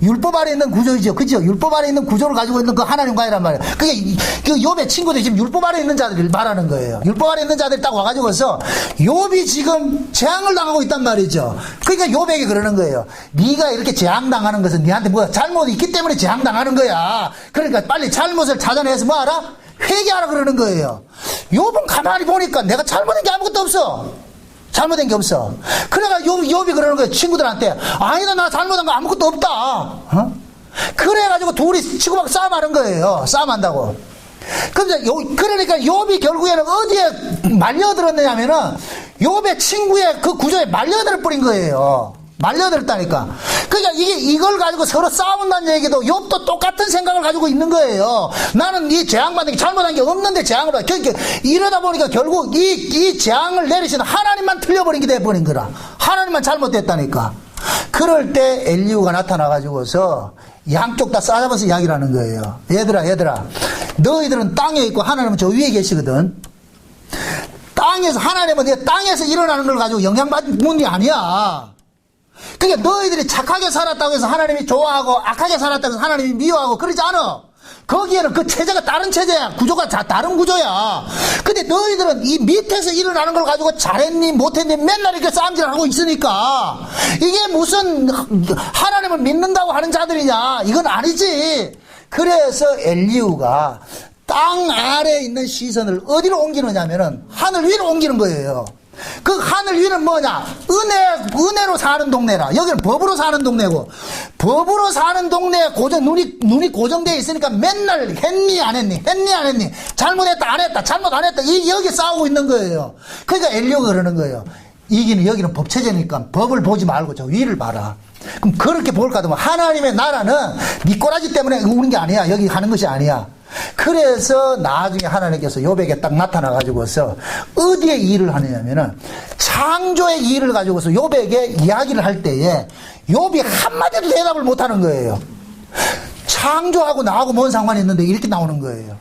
율법 아래 있는 구조이죠. 그죠? 율법 아래 있는 구조를 가지고 있는 그 하나님과이란 말이에요. 그게 그 욥의 친구들이 지금 율법 아래 있는 자들을 말하는 거예요. 율법 아래 있는 자들이 딱 와가지고서 욥이 지금 재앙을 당하고 있단 말이죠. 그러니까 욥에게 그러는 거예요. 네가 이렇게 재앙 당하는 것은 네한테 뭐가 잘못이 있기 때문에 재앙 당하는 거야. 그러니까 빨리 잘못을 찾아내서 뭐 알아? 회개하라 그러는 거예요. 욥은 가만히 보니까 내가 잘못한 게 아무것도 없어. 잘못된 게 없어. 그래가 욥이 그러는 거예요. 친구들한테. 아니다, 나 잘못한 거 아무것도 없다. 어? 그래가지고 둘이 치고막 싸움하는 거예요. 싸움한다고. 그러니까 욥이 결국에는 어디에 말려들었느냐면은 욥의 친구의 그 구조에 말려들 뿌린 거예요. 말려들었다니까. 그러니까 이걸 가지고 서로 싸운다는 얘기도 욥도 똑같은 생각을 가지고 있는 거예요. 나는 이 재앙받는 게 잘못한 게 없는데 재앙을 받아. 그러니까 이러다 보니까 결국 이 재앙을 내리시는 하나님만 틀려버린 게 돼버린 거라. 하나님만 잘못됐다니까. 그럴 때 엘리후가 나타나가지고서 양쪽 다 싸잡아서 이야기를 하는 거예요. 얘들아, 너희들은 땅에 있고 하나님은 저 위에 계시거든. 땅에서, 하나님은 내 땅에서 일어나는 걸 가지고 영향받는 게 아니야. 그러니까 너희들이 착하게 살았다고 해서 하나님이 좋아하고 악하게 살았다고 해서 하나님이 미워하고 그러지 않아. 거기에는 그 체제가 다른 체제야. 구조가 다 다른 구조야. 근데 너희들은 이 밑에서 일어나는 걸 가지고 잘했니 못했니 맨날 이렇게 싸움질을 하고 있으니까 이게 무슨 하나님을 믿는다고 하는 자들이냐. 이건 아니지. 그래서 엘리후가 땅 아래에 있는 시선을 어디로 옮기느냐면은 하늘 위로 옮기는 거예요. 그 하늘 위는 뭐냐? 은혜로 사는 동네라. 여기는 법으로 사는 동네고, 법으로 사는 동네에 눈이 고정되어 있으니까 맨날 했니 안 했니 잘못했다 안 했다 잘못 안 했다 여기 싸우고 있는 거예요. 그러니까 엘리후가 그러는 거예요. 여기는 법체제니까 법을 보지 말고 저 위를 봐라. 그럼 그렇게 볼까 하면 하나님의 나라는 네 꼬라지 때문에 오는 게 아니야. 여기 가는 것이 아니야. 그래서 나중에 하나님께서 욥에게 딱 나타나가지고서 어디에 일을 하느냐면은 창조의 일을 가지고서 욥에게 이야기를 할 때에 욥이 한마디도 대답을 못하는 거예요. 창조하고 나하고 뭔 상관이 있는데 이렇게 나오는 거예요.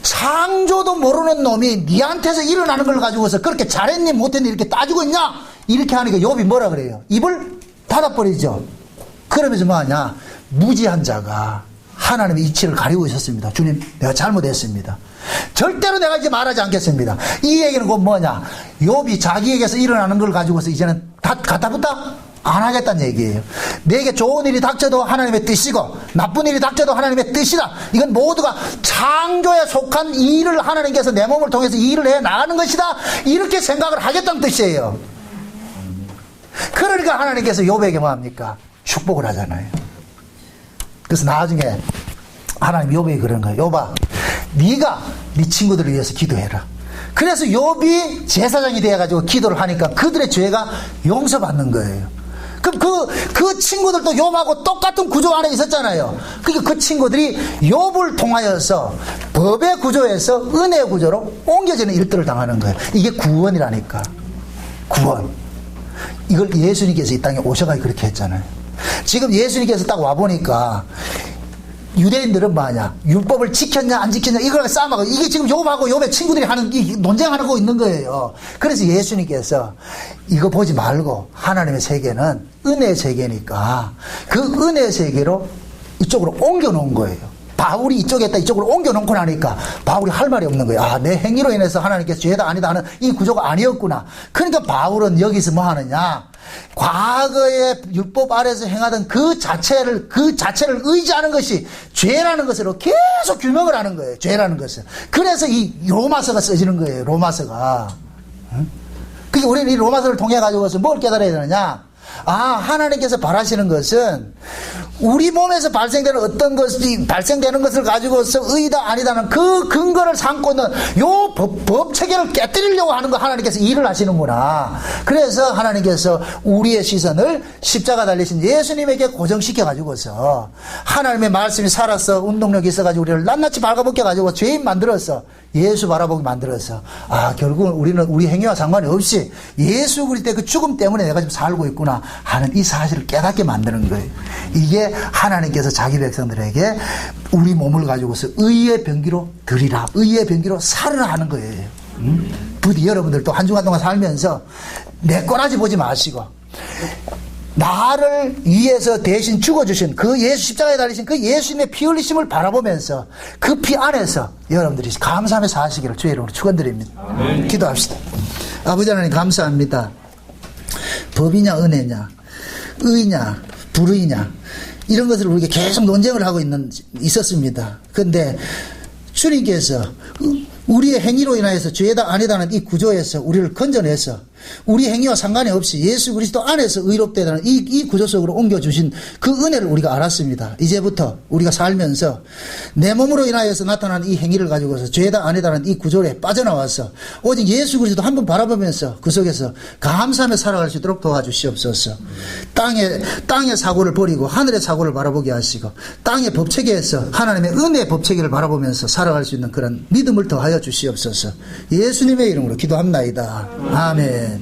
창조도 모르는 놈이 니한테서 일어나는 걸 가지고서 그렇게 잘했니 못했니 이렇게 따지고 있냐 이렇게 하니까 욥이 뭐라 그래요? 입을 닫아버리죠. 그러면서 뭐하냐? 무지한 자가 하나님의 이치를 가리고 있었습니다. 주님, 내가 잘못했습니다. 절대로 내가 이제 말하지 않겠습니다. 이 얘기는 곧 뭐냐? 욥이 자기에게서 일어나는 걸 가지고서 이제는 다 갖다 붙다? 안 하겠다는 얘기예요. 내게 좋은 일이 닥쳐도 하나님의 뜻이고 나쁜 일이 닥쳐도 하나님의 뜻이다. 이건 모두가 창조에 속한 일을 하나님께서 내 몸을 통해서 일을 해 나가는 것이다. 이렇게 생각을 하겠다는 뜻이에요. 그러니까 하나님께서 욥에게 뭐합니까? 축복을 하잖아요. 그래서 나중에 하나님 욥에게 그러는 거예요. 욥아, 네가 네 친구들을 위해서 기도해라. 그래서 욥이 제사장이 되어가지고 기도를 하니까 그들의 죄가 용서받는 거예요. 그럼 그 친구들도 욥하고 똑같은 구조 안에 있었잖아요. 그러니까 그 친구들이 욥을 통하여서 법의 구조에서 은혜의 구조로 옮겨지는 일들을 당하는 거예요. 이게 구원이라니까. 구원. 이걸 예수님께서 이 땅에 오셔가지고 그렇게 했잖아요. 지금 예수님께서 딱 와보니까 유대인들은 뭐하냐? 율법을 지켰냐 안 지켰냐 이걸 싸움하고 이게 지금 욥하고 욥의 친구들이 하는 논쟁하고 있는 거예요. 그래서 예수님께서 이거 보지 말고 하나님의 세계는 은혜의 세계니까 그 은혜의 세계로 이쪽으로 옮겨 놓은 거예요. 바울이 이쪽에 있다 이쪽으로 옮겨 놓고 나니까 바울이 할 말이 없는 거예요. 아, 내 행위로 인해서 하나님께서 죄다 아니다 하는 이 구조가 아니었구나. 그러니까 바울은 여기서 뭐 하느냐? 과거에 율법 아래서 행하던 그 자체를 의지하는 것이 죄라는 것으로 계속 규명을 하는 거예요. 죄라는 것을. 그래서 이 로마서가 써지는 거예요. 로마서가. 그러니까 우리는 이 로마서를 통해 가지고서 뭘 깨달아야 되느냐? 아, 하나님께서 바라시는 것은 우리 몸에서 발생되는 어떤 것이 발생되는 것을 가지고서 의다 아니다는 그 근거를 삼고는 요 법 체계를 깨뜨리려고 하는 거 하나님께서 일을 하시는구나. 그래서 하나님께서 우리의 시선을 십자가 달리신 예수님에게 고정시켜 가지고서 하나님의 말씀이 살아서 운동력이 있어 가지고 우리를 낱낱이 발가벗겨 가지고 죄인 만들어서 예수 바라보게 만들어서 결국은 우리는 우리 행위와 상관이 없이 예수 그리스도의 그 죽음 때문에 내가 지금 살고 있구나 하는 이 사실을 깨닫게 만드는 거예요. 이게 하나님께서 자기 백성들에게 우리 몸을 가지고서 의의 병기로 드리라, 의의 병기로 살으라 하는 거예요. 부디 여러분들도 한 주간 동안 살면서 내 꼬라지 보지 마시고 나를 위해서 대신 죽어주신 그 예수 십자가에 달리신 그 예수님의 피 흘리심을 바라보면서 그 피 안에서 여러분들이 감사하며 사시기를 주의 이름으로 축원드립니다. 기도합시다. 아버지 하나님 감사합니다. 법이냐 은혜냐 의냐 불의냐 이런 것을 우리가 계속 논쟁을 하고 있었습니다. 그런데 주님께서 우리의 행위로 인하여서 죄다 아니다는 이 구조에서 우리를 건져내서 우리 행위와 상관이 없이 예수 그리스도 안에서 의롭다는 이 구조 속으로 옮겨주신 그 은혜를 우리가 알았습니다. 이제부터 우리가 살면서 내 몸으로 인하여서 나타나는 이 행위를 가지고서 죄다 아니다는 이 구조에 빠져나와서 오직 예수 그리스도 한 번 바라보면서 그 속에서 감사하며 살아갈 수 있도록 도와주시옵소서. 땅의 사고를 버리고 하늘의 사고를 바라보게 하시고 땅의 법체계에서 하나님의 은혜의 법체계를 바라보면서 살아갈 수 있는 그런 믿음을 더하여 주시옵소서. 예수님의 이름으로 기도합나이다. 아멘.